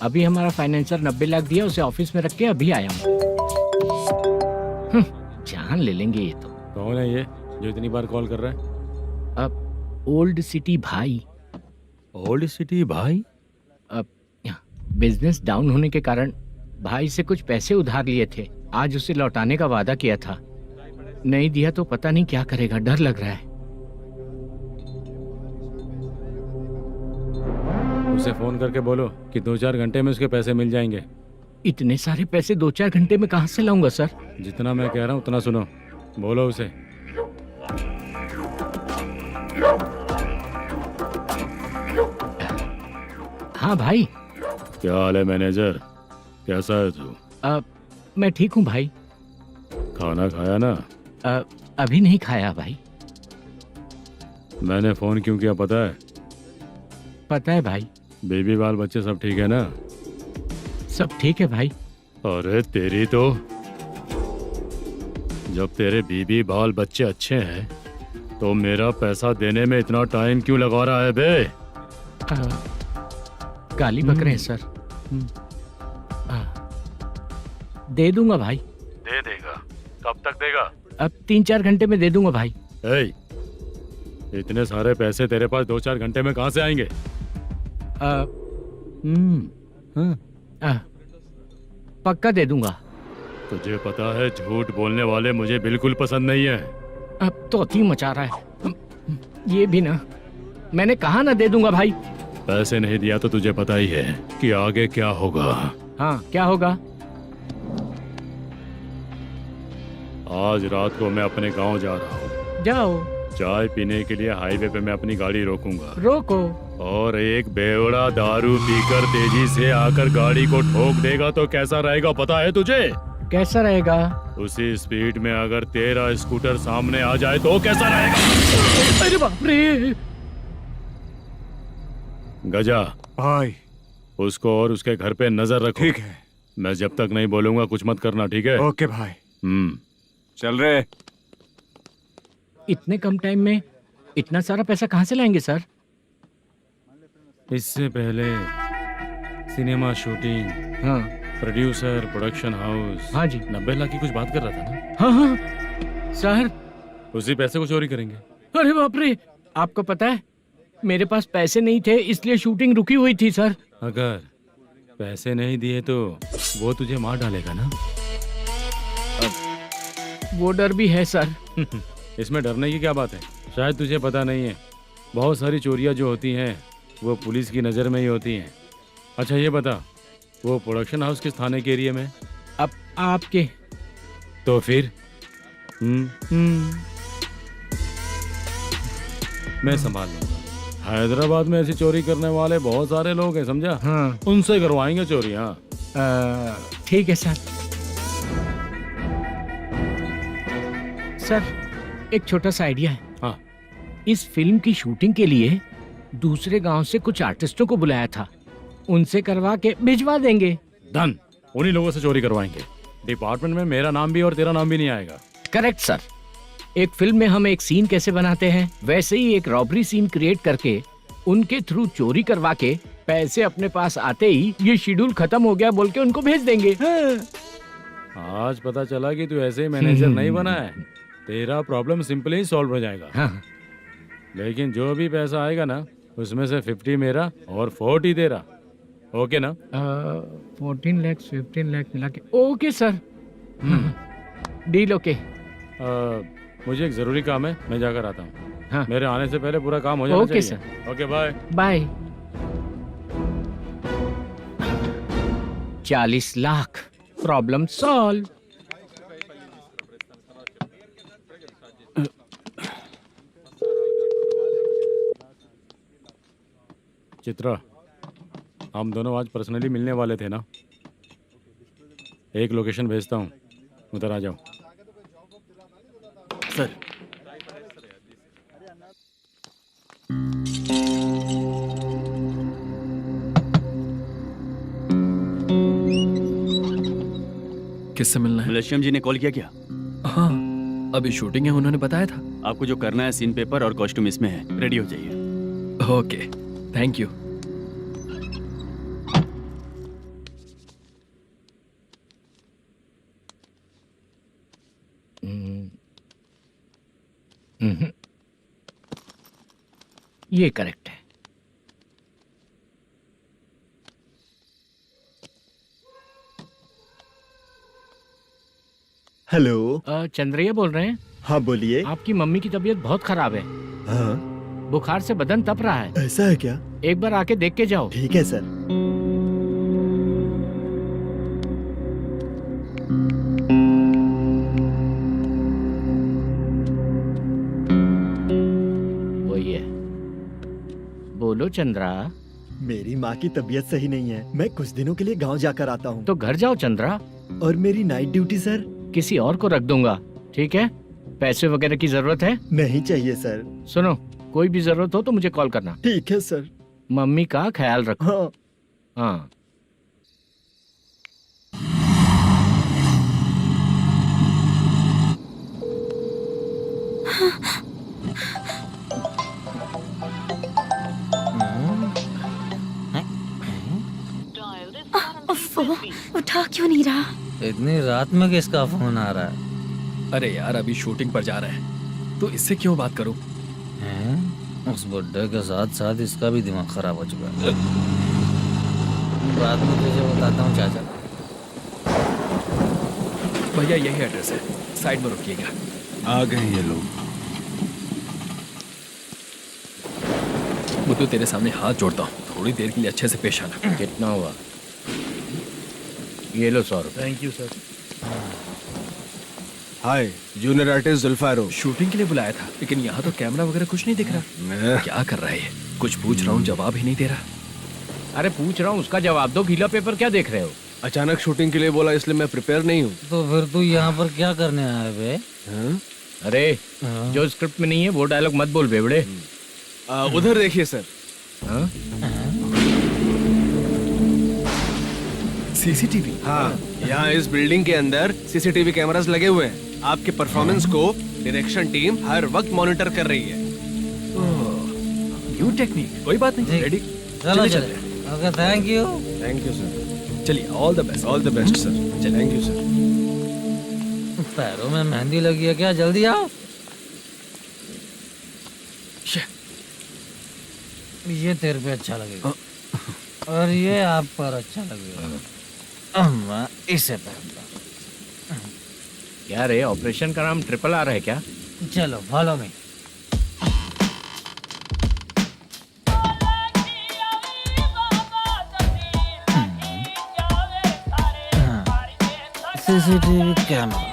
अभी हमारा फाइनेंसर 90 लाख दिया, उसे ऑफिस में रख के अभी आया हूँ। जान ले लेंगे ये तो। कौन है ये जो इतनी बार कॉल कर रहा है? अब ओल्ड सिटी भाई। ओल्ड सिटी भाई? अब बिजनेस डाउन होने के कारण भाई से कुछ पैसे उधार लिए थे, आज उसे लौटाने का वादा किया था। नहीं दिया तो पता नहीं क्या करेगा, डर लग रहा है। उसे फोन करके बोलो कि 2-4 घंटे में उसके पैसे मिल जाएंगे। इतने सारे पैसे 2-4 घंटे में कहाँ से लाऊंगा सर? जितना मैं कह रहा हूँ उतना सुनो, बोलो उसे। हाँ भाई। क्या हाल है मैनेजर, कैसा है तू? मैं ठीक हूँ भाई। खाना खाया ना? अभी नहीं खाया भाई। मैंने फोन क्यों किया पता है? पता है भाई। बेबी बाल बच्चे सब ठीक है ना? सब ठीक है भाई। अरे तेरी तो, जब तेरे बीबी बाल बच्चे अच्छे हैं तो मेरा पैसा देने में इतना टाइम क्यों लगा रहा है बे? गाली बक रहे हैं सर। दे दूंगा भाई। दे देगा? कब तक देगा? अब 3-4 घंटे में दे दूंगा भाई। इतने सारे पैसे तेरे पास 2-4 घंटे में कहाँ से आएंगे? पक्का दे दूंगा। तुझे पता है झूठ बोलने वाले मुझे बिल्कुल पसंद नहीं है। अब तो थी मचा रहा है ये भी ना। मैंने कहा ना दे दूंगा भाई। पैसे नहीं दिया तो तुझे पता ही है कि आगे क्या होगा। हाँ क्या होगा? आज रात को मैं अपने गांव जा रहा हूँ। जाओ। चाय पीने के लिए हाईवे पे मैं अपनी गाड़ी रोकूंगा। रोको। और एक बेवड़ा दारू पीकर तेजी से आकर गाड़ी को ठोक देगा तो कैसा रहेगा पता है तुझे? कैसा रहेगा? उसी स्पीड में अगर तेरा स्कूटर सामने आ जाए तो कैसा रहेगा? अरे बाप रे। गजा भाई, उसको और उसके घर पे नजर रखो। ठीक है। मैं जब तक नहीं बोलूंगा कुछ मत करना, ठीक है? ओके भाई। चल रहे। इतने कम टाइम में इतना सारा पैसा कहाँ से लाएंगे सर? इससे पहले सिनेमा शूटिंग, हाँ, प्रोड्यूसर, प्रोडक्शन हाउस। हाँ जी। 90 लाख की कुछ बात कर रहा था ना? हाँ हाँ सर। उसी पैसे को चोरी करेंगे। अरे बाप रे, आपको पता है मेरे पास पैसे नहीं थे इसलिए शूटिंग रुकी हुई थी सर। अगर पैसे नहीं दिए तो वो तुझे मार डालेगा ना? वो डर भी है सर। इसमें डरने की क्या बात है? शायद तुझे पता नहीं है, बहुत सारी चोरियां जो होती हैं वो पुलिस की नज़र में ही होती हैं। अच्छा ये बता, वो प्रोडक्शन हाउस किस थाने के एरिया में? अब आपके। तो फिर मैं संभाल लूंगा। हैदराबाद में ऐसी चोरी करने वाले बहुत सारे लोग हैं, समझा? हाँ। उनसे करवाएंगे चोरी। हाँ ठीक है सर। सर एक छोटा सा आइडिया है। हाँ। इस फिल्म की शूटिंग के लिए दूसरे गांव से कुछ आर्टिस्टों को बुलाया था, उनसे करवा के भिजवा देंगे। डन, उन्हीं लोगों से चोरी करवाएंगे। डिपार्टमेंट में मेरा नाम भी और तेरा नाम भी नहीं आएगा। Correct sir. एक फिल्म में हम एक सीन कैसे बनाते हैं वैसे ही एक रॉबरी सीन क्रिएट करके उनके थ्रू चोरी करवा के पैसे अपने पास आते ही ये शेड्यूल खत्म हो गया बोल के उनको भेज देंगे। आज पता चला कि तू ऐसे ही मैनेजर नहीं बना है। तेरा प्रॉब्लम सिंपली ही सॉल्व हो जाएगा। हाँ। लेकिन जो भी पैसा आएगा ना उसमें से 50 मेरा और 40 तेरा। ओके ना? 14 लाख 15 लाख मिला के। Okay sir. Deal okay. मुझे एक जरूरी काम है, मैं जाकर आता हूँ। हाँ। मेरे आने से पहले पूरा काम हो जाना ओके चाहिए। Okay bye. Bye. 40 lakh, problem solve. Chitra, हम दोनों आज पर्सनली मिलने वाले थे ना? एक लोकेशन भेजता हूँ, उधर आ जाओ। सर, किससे मिलना है? मलेशियम जी ने कॉल किया क्या? हाँ, अभी शूटिंग है, उन्होंने बताया था। आपको जो करना है, सीन पेपर और कॉस्ट्यूम इसमें है, रेडी हो जाइए। Okay, thank you. ये करेक्ट है। हेलो। चंद्रैया बोल रहे हैं? हाँ बोलिए। आपकी मम्मी की तबीयत बहुत खराब है। हाँ। बुखार से बदन तप रहा है। ऐसा है क्या? एक बार आके देख के जाओ। ठीक है सर। वही है। बोलो चंद्रा। मेरी माँ की तबीयत सही नहीं है, मैं कुछ दिनों के लिए गांव जाकर आता हूँ। तो घर जाओ चंद्रा। और मेरी नाइट ड्यूटी सर? किसी और को रख दूंगा, ठीक है? पैसे वगैरह की जरूरत है? नहीं चाहिए सर। सुनो, कोई भी जरूरत हो तो मुझे कॉल करना। ठीक है सर। मम्मी का ख्याल रखो। हाँ। हाँ। उठा क्यों नहीं रहा? इतनी रात में किसका फोन आ रहा है? अरे यार, अभी शूटिंग पर जा रहे हैं, तो इससे क्यों बात करूं? उस बुड्ढे के साथ साथ इसका भी दिमाग खराब हो चुका है। बाद में तुझे बताता हूँ चाचा। भैया यही एड्रेस है, साइड में रुकिएगा। आ गए ये लोग। बुद्धू, तेरे सामने हाथ जोड़ता हूँ, थोड़ी देर के लिए अच्छे से पेश आना। कितना हुआ? ये लो 100 रुपए। Thank you sir. Hi, junior artist Zulfar हो। शूटिंग के लिए बुलाया था, लेकिन यहाँ तो कैमरा वगैरह कुछ नहीं दिख रहा। क्या कर रहा है ये? कुछ पूछ रहा हूँ, जवाब ही नहीं दे रहा। अरे पूछ रहा हूँ, उसका जवाब दो। गीला पेपर क्या देख रहे हो? अचानक शूटिंग के लिए बोला, इसलिए मैं प्रिपेयर नहीं हूँ। तो फिर तू यहाँ पर क्या करने आया बे? अरे जो स्क्रिप्ट में नहीं है वो डायलॉग मत बोल बेवड़े। उधर देखिए सर। सीसीटीवी? हाँ, यहाँ इस बिल्डिंग के अंदर सीसीटीवी कैमरास लगे हुए हैं। आपके परफॉर्मेंस को डायरेक्शन टीम हर वक्त मॉनिटर कर रही है। न्यू टेक्निक, कोई बात नहीं। रेडी? चलो चले। Okay, thank you. Thank you sir. चलिए, all the best. All the best sir. Thank you sir. पैरों में मेहंदी लगी है क्या? जल्दी आओ। ये तेरे पे अच्छा लगेगा और ये आप पर अच्छा लगेगा। मैं इसे पहनता। क्या रे, ऑपरेशन का नाम ट्रिपल आर है क्या? चलो फॉलो मी। CCTV camera.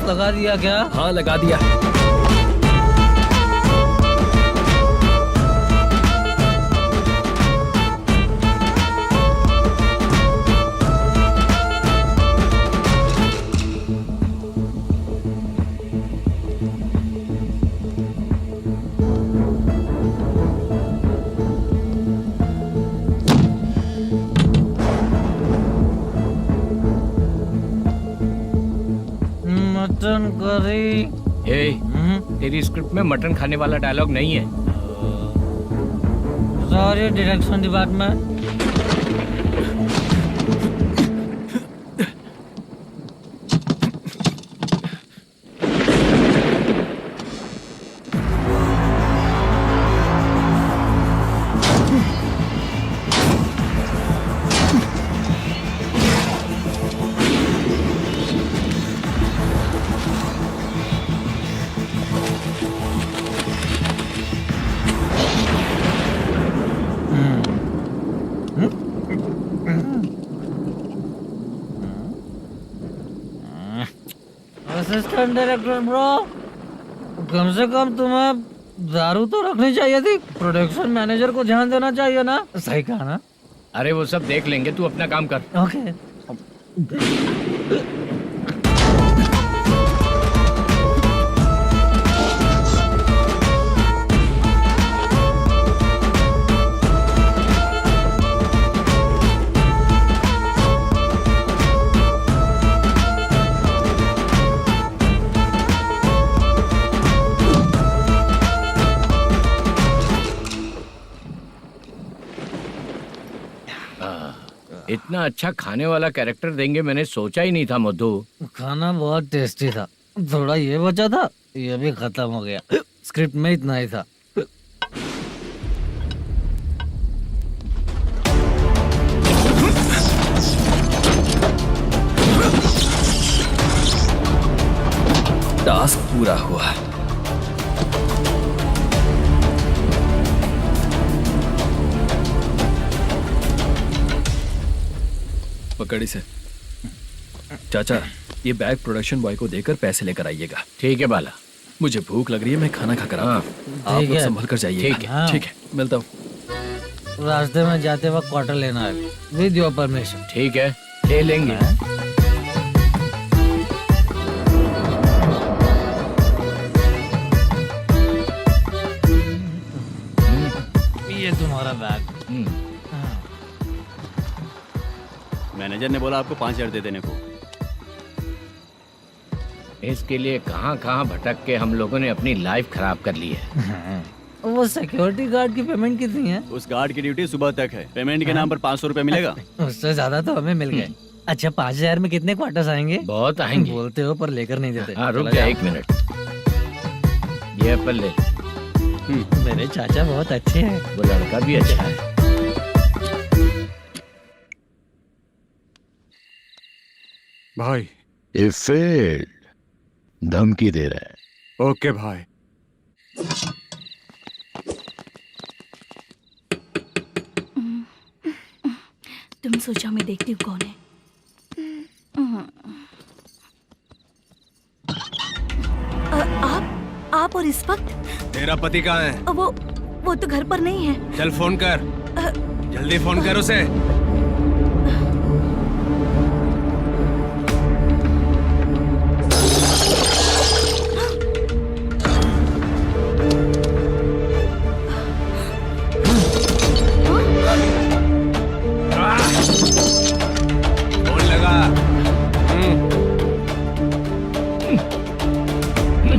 लगा दिया क्या? हाँ, लगा दिया। Mutton curry. तेरी स्क्रिप्ट में मटन खाने वाला डायलॉग नहीं है। Sorry direction department. Assistant director bro, कम से कम तुम्हें दारू तो रखनी चाहिए थी। प्रोडक्शन मैनेजर को ध्यान देना चाहिए ना। सही कहा ना? अरे वो सब देख लेंगे, तू अपना काम कर। ओके। इतना अच्छा खाने वाला कैरेक्टर देंगे मैंने सोचा ही नहीं था मधु। खाना बहुत टेस्टी था। थोड़ा ये बचा था, ये भी खत्म हो गया। स्क्रिप्ट में इतना ही था। टास्क पूरा हुआ। पकड़ी से चाचा, ये बैग प्रोडक्शन बॉय को देकर पैसे लेकर आइएगा। ठीक है बाला। मुझे भूख लग रही है, मैं खाना खाकर आता हूँ। आप लोग संभल कर जाइए। ठीक है। ठीक है, मिलता हूँ। रास्ते में जाते वक्त क्वार्टर लेना है, विद योर परमिशन। ठीक है, ले लेंगे। ये तुम्हारा बैग। मैनेजर ने बोला आपको 5,000 दे देने को। इसके लिए कहाँ कहाँ भटक के हम लोगों ने अपनी लाइफ खराब कर ली है। वो सिक्योरिटी गार्ड की पेमेंट कितनी है? उस गार्ड की ड्यूटी सुबह तक है। पेमेंट के नाम पर 500 रुपए मिलेगा। उससे ज्यादा तो हमें मिल गए। अच्छा 5,000 में कितने क्वार्टर्स आएंगे? बहुत आएंगे। बोलते हो पर लेकर नहीं देते। हाँ रुक जा 1 मिनट। ये एप्पल ले। मेरे चाचा बहुत अच्छे हैं। वो लड़का भी अच्छा है। भाई ये फेल्ड धमकी दे रहा है। ओके भाई। तुम सोचो मैं देखती हूँ कौन है। आप और इस वक्त? तेरा पति कहाँ है? वो तो घर पर नहीं है। चल फोन कर, जल्दी फोन कर उसे। फोन लगा।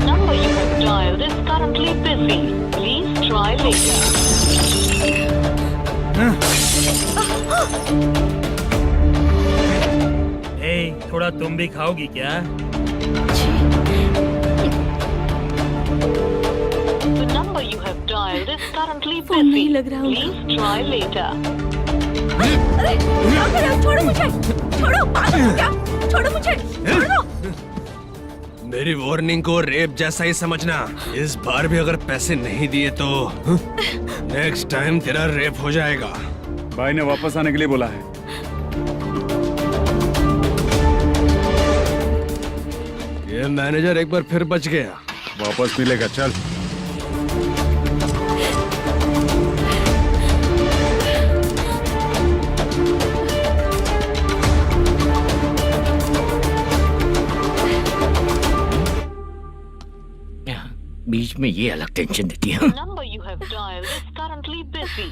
number you have dialed is currently busy. Please try later. थोड़ा तुम भी खाओगी क्या? The number you have dialed is currently phone नहीं busy. लग रहा होगा। Please try later. अरे क्या कर रहे हो? छोड़ो मुझे, छोड़ो, पागल हो क्या? छोड़ो मुझे, छोड़ो। मेरी वार्निंग को रेप जैसा ही समझना। इस बार भी अगर पैसे नहीं दिए तो नेक्स्ट टाइम तेरा रेप हो जाएगा। भाई ने वापस आने के लिए बोला है। ये मैनेजर एक बार फिर बच गया। वापस मिलेगा, चल। बीच में ये अलग टेंशन देती है। The number you have dialed is currently busy.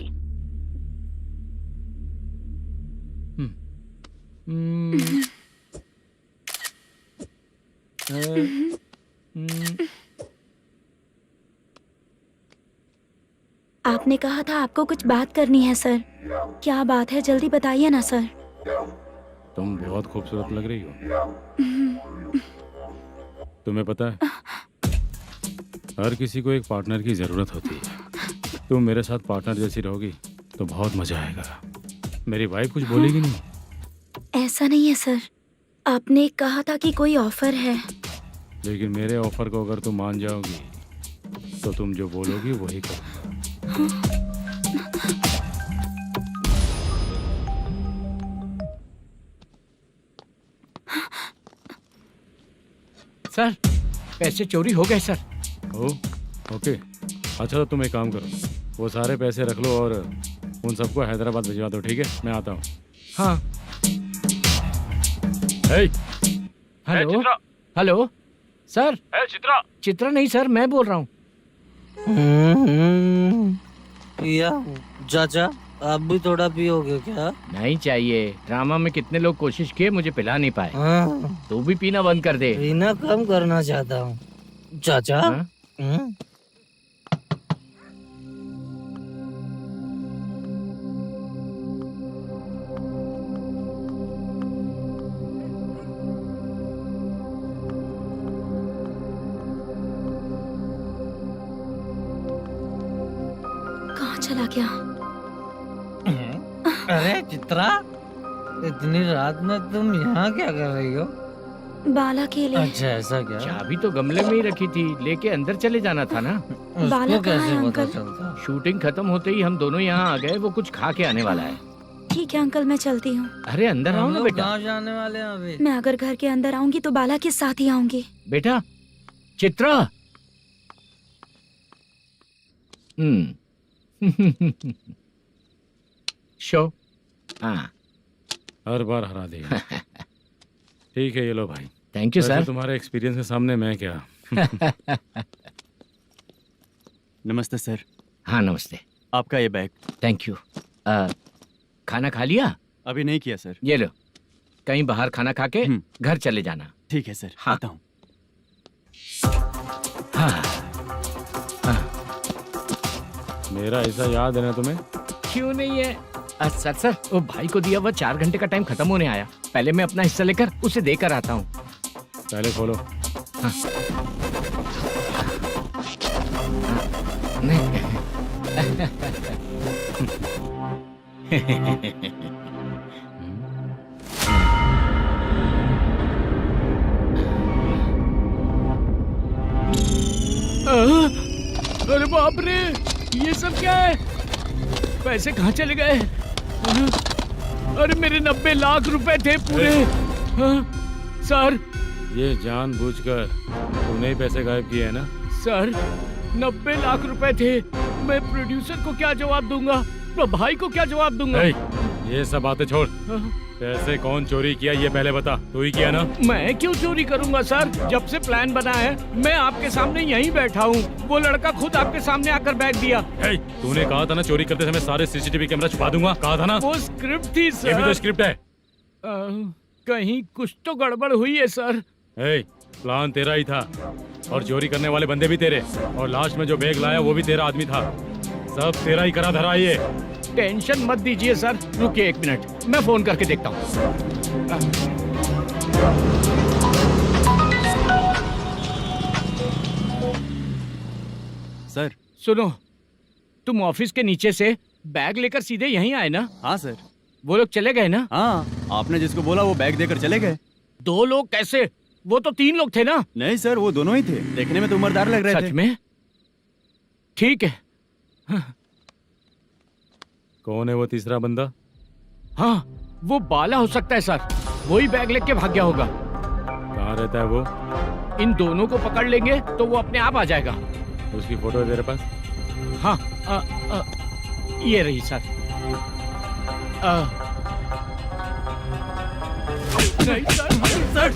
आपने कहा था आपको कुछ बात करनी है सर। क्या बात है, जल्दी बताइए ना सर। तुम बहुत खूबसूरत लग रही हो। तुम्हें पता है, हर किसी को एक पार्टनर की जरूरत होती है। तुम मेरे साथ पार्टनर जैसी रहोगी तो बहुत मजा आएगा। मेरी वाइफ कुछ बोलेगी नहीं? ऐसा नहीं है सर, आपने कहा था कि कोई ऑफर है। लेकिन मेरे ऑफर को अगर तुम मान जाओगी तो तुम जो बोलोगी वही करूँगा। सर, पैसे चोरी हो गए सर। ओके, अच्छा तो तुम एक काम करो, वो सारे पैसे रख लो और उन सबको हैदराबाद भिजवा दो, ठीक है? मैं आता हूँ। हाँ। Hello hello sir. Chitra? Chitra नहीं सर, मैं बोल रहा हूँ। या चाचा, आप भी थोड़ा पियोगे क्या? नहीं चाहिए। ड्रामा में कितने लोग कोशिश किए, मुझे पिला नहीं पाए। तू भी पीना बंद कर दे। पीना कम करना चाहता हूँ चाचा। कहाँ चला गया? अरे चित्रा, इतनी रात में तुम यहाँ क्या कर रही हो? बाला के लिए। अच्छा ऐसा क्या? चाबी तो गमले में ही रखी थी, लेके अंदर चले जाना था ना। बाला उसको कहाँ है कैसे पता अंकल? चलता? शूटिंग खत्म होते ही हम दोनों यहाँ आ गए। वो कुछ खा के आने वाला है। ठीक है अंकल, मैं चलती हूँ। अरे अंदर आओ हम ना लोग बेटा। कहाँ जाने वाले हैं अभी? मैं अगर घर के अंदर आऊंगी तो बाला के साथ ही आऊंगी। बेटा चित्रा। शो। हाँ, हर बार हरा देगा। ठीक है, ये लो भाई। थैंक यू वैसे सर। तुम्हारे एक्सपीरियंस के सामने मैं क्या। नमस्ते सर। हाँ नमस्ते। आपका ये बैग। Thank you. खाना खा लिया? अभी नहीं किया सर। ये लो, कहीं बाहर खाना खा के घर चले जाना। ठीक है सर। हाँ। आता हूँ। हाँ। मेरा ऐसा याद है ना तुम्हें? क्यों नहीं है? सर वो भाई को दिया हुआ 4 घंटे का टाइम खत्म होने आया। पहले मैं अपना हिस्सा लेकर उसे देकर आता हूँ। पहले खोलो। हाँ। अरे बाप रे, ये सब क्या है? पैसे कहाँ चले गए? अरे मेरे 90 लाख रुपए थे पूरे। सर, ये जानबूझकर तूने ही पैसे गायब किए हैं ना? सर 90 लाख रुपए थे। मैं प्रोड्यूसर को क्या जवाब दूंगा, तो भाई को क्या जवाब दूंगा? ये सब बातें छोड़। पैसे कौन चोरी किया ये पहले बता। तू ही किया ना? मैं क्यों चोरी करूंगा सर? जब से प्लान बना है मैं आपके सामने यहीं बैठा हूँ। वो लड़का खुद आपके सामने आकर बैग दिया। तूने कहा था ना चोरी करते समय सारे सीसीटीवी कैमरा छुपा दूंगा, कहा था ना? वो स्क्रिप्ट थी सर। ये भी तो स्क्रिप्ट है। कहीं कुछ तो गड़बड़ हुई है सर। प्लान तेरा ही था और चोरी करने वाले बंदे भी तेरे, और लास्ट में जो बैग लाया वो भी तेरा आदमी था। सब तेरा ही करा धरा। ये टेंशन मत दीजिए सर। रुकिए 1 मिनट, मैं फोन करके देखता हूँ। सर सुनो, तुम ऑफिस के नीचे से बैग लेकर सीधे यहीं आए ना? हाँ सर। वो लोग चले गए ना? हाँ, आपने जिसको बोला वो बैग देकर चले गए। 2 लोग कैसे? वो तो 3 लोग थे ना? नहीं सर, वो दोनों ही थे। देखने में तो उम्रदार लग रहे थे। सच में? ठीक है। कौन है वो तीसरा बंदा? हाँ, वो बाला हो सकता है सर। वही बैग लेके भाग गया होगा। कहाँ रहता है वो? इन दोनों को पकड़ लेंगे तो वो अपने आप आ जाएगा। उसकी फोटो है तेरे पास? हाँ, ये रही सर। नहीं सर,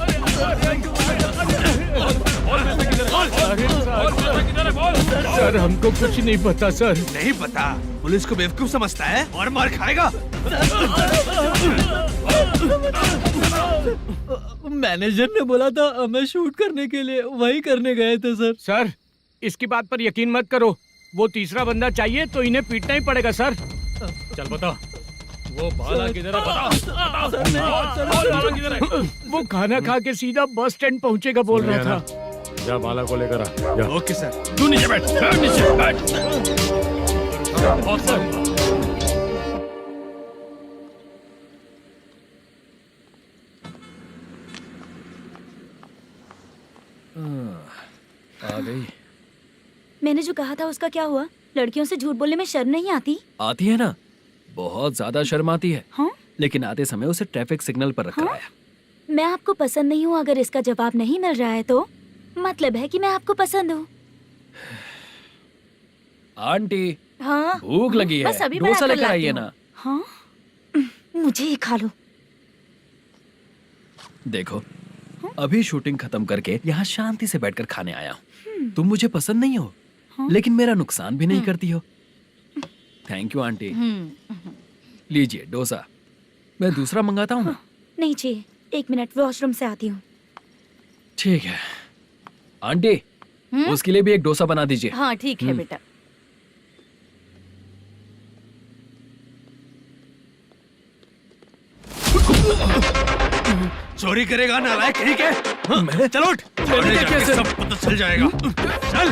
किधर है बोल। सर हमको कुछ नहीं पता सर। नहीं पता? पुलिस को बेवकूफ समझता है और मार खाएगा। मैनेजर ने बोला था हमें शूट करने के लिए, वही करने गए थे सर। सर इसकी बात पर यकीन मत करो, वो तीसरा बंदा चाहिए तो इन्हें पीटना ही पड़ेगा सर। चल बता, वो बाला किधर है? बता। बाला किधर है? वो खाना खा के सीधा बस स्टैंड पहुंचेगा बोल रहा था। जा बाला को लेकर आ। जा। Okay sir. तू नीचे बैठ, नीचे बैठ। आ गई। मैंने जो कहा था उसका क्या हुआ? लड़कियों से झूठ बोलने में शर्म नहीं आती? आती है ना, बहुत ज्यादा शर्म आती है। हाँ? लेकिन आते समय उसे ट्रैफिक सिग्नल पर रखा हाँ? है। मैं आपको पसंद नहीं हूँ अगर इसका जवाब नहीं मिल रहा है तो मतलब है कि मैं आपको पसंद हूँ। आंटी हाँ भूख लगी है, बस अभी डोसा बनाकर लेकर लाती आइए हूँ। ना। हाँ मुझे ही खा लो। देखो अभी शूटिंग खत्म करके यहाँ शांति से बैठकर खाने आया हूँ। तुम मुझे पसंद नहीं हो, लेकिन मेरा नुकसान भी नहीं करती हो। Thank you aunty. लीजिए डोसा। मैं दूसरा मंगाता हूँ ना? नहीं चाहिए, 1 मिनट वॉशरूम से आती हूँ। ठीक है आंटी, उसके लिए भी एक डोसा बना दीजिए। हाँ ठीक है बेटा। चोरी करेगा नालायक कहीं के? हाँ, चलो उठ। मैंने क्या किया? सब पता चल जाएगा। चल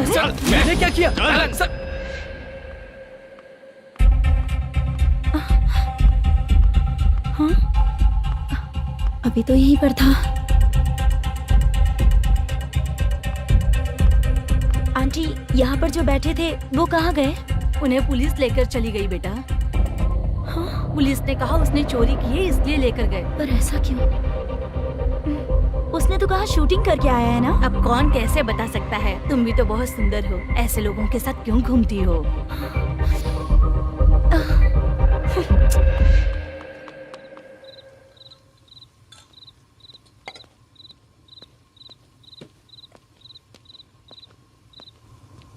सर मैंने क्या किया? सर हाँ? अभी तो यहीं पर था। आंटी यहाँ पर जो बैठे थे वो कहाँ गए? उन्हें पुलिस लेकर चली गई बेटा। हाँ? पुलिस ने कहा उसने चोरी की है इसलिए लेकर गए। पर ऐसा क्यों? उसने तो कहा शूटिंग करके आया है ना। अब कौन कैसे बता सकता है? तुम भी तो बहुत सुंदर हो, ऐसे लोगों के साथ क्यों घूमती हो?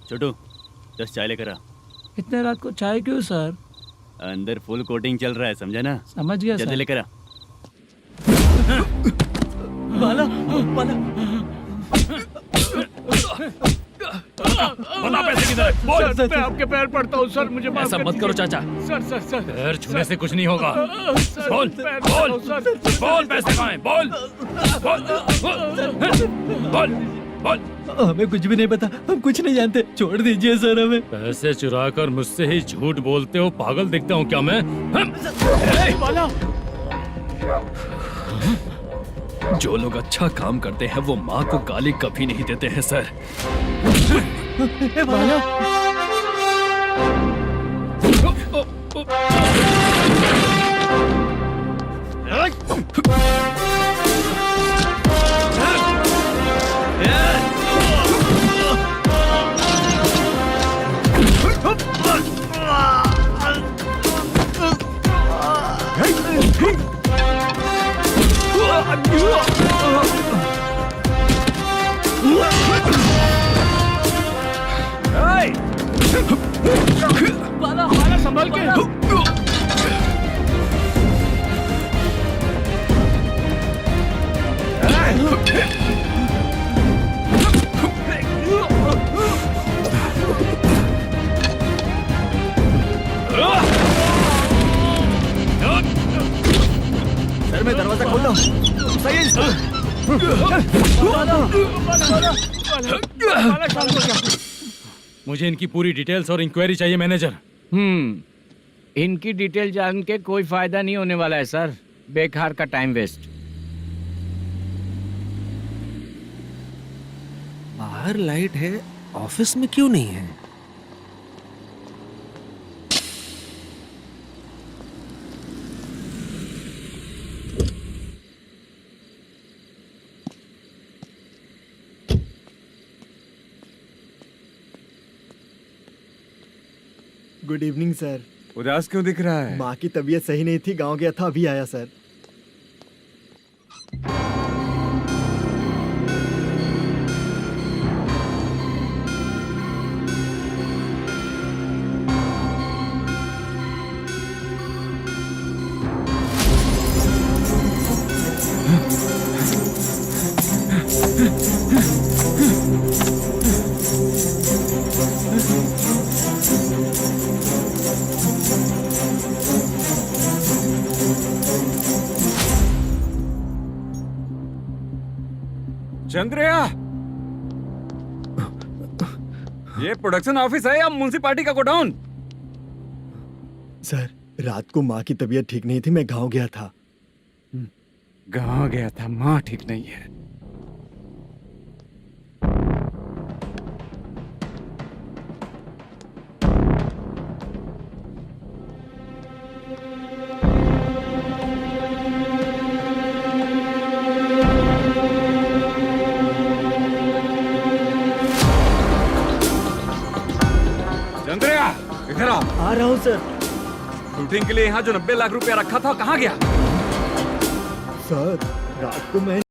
छोटू 10 चाय लेकर आ। इतने रात को चाय क्यों सर? अंदर फुल कोटिंग चल रहा है, समझा ना? समझ गया जल्दी सर। लेकर आ। बाला बाला बता पैसे किधर है? बोल। सर मैं आपके पैर पड़ता हूँ सर, मुझे माफ ऐसा कर मत करो चाचा। सर सर सर पैर छूने से कुछ नहीं होगा। सर, बोल पैर बोल पड़ता हूँ, सर। बोल, पैसे कहाँ हैं? बोल बोल बोल बोल। हमें कुछ भी नहीं पता, हम कुछ नहीं जानते, छोड़ दीजिए सर हमें। पैसे चुरा कर मुझसे ही झूठ बोलते हो, पागल दिखता हूँ क्या मैं? बाला जो लोग अच्छा काम करते हैं वो माँ को गाली कभी नहीं देते हैं सर। बाला बाला संभाल के। सर मैं दरवाजा खोलता हूँ। सही है। मुझे इनकी पूरी डिटेल्स और इंक्वायरी चाहिए मैनेजर। इनकी डिटेल जान के कोई फायदा नहीं होने वाला है सर, बेकार का टाइम वेस्ट। बाहर लाइट है, ऑफिस में क्यों नहीं है? Good evening sir. उदास क्यों दिख रहा है? माँ की तबीयत सही नहीं थी, गांव गया था, अभी आया सर। चंद्रया, ये प्रोडक्शन ऑफिस है या म्युनिसिपालिटी का गोडाउन? सर, रात को माँ की तबीयत ठीक नहीं थी, मैं गांव गया था। गांव गया था, माँ ठीक नहीं है। चंद्रया, इधर आओ। आ रहा हूँ सर। शूटिंग के लिए यहाँ जो 90 लाख रुपया रखा था, कहाँ गया? सर, रात को मैं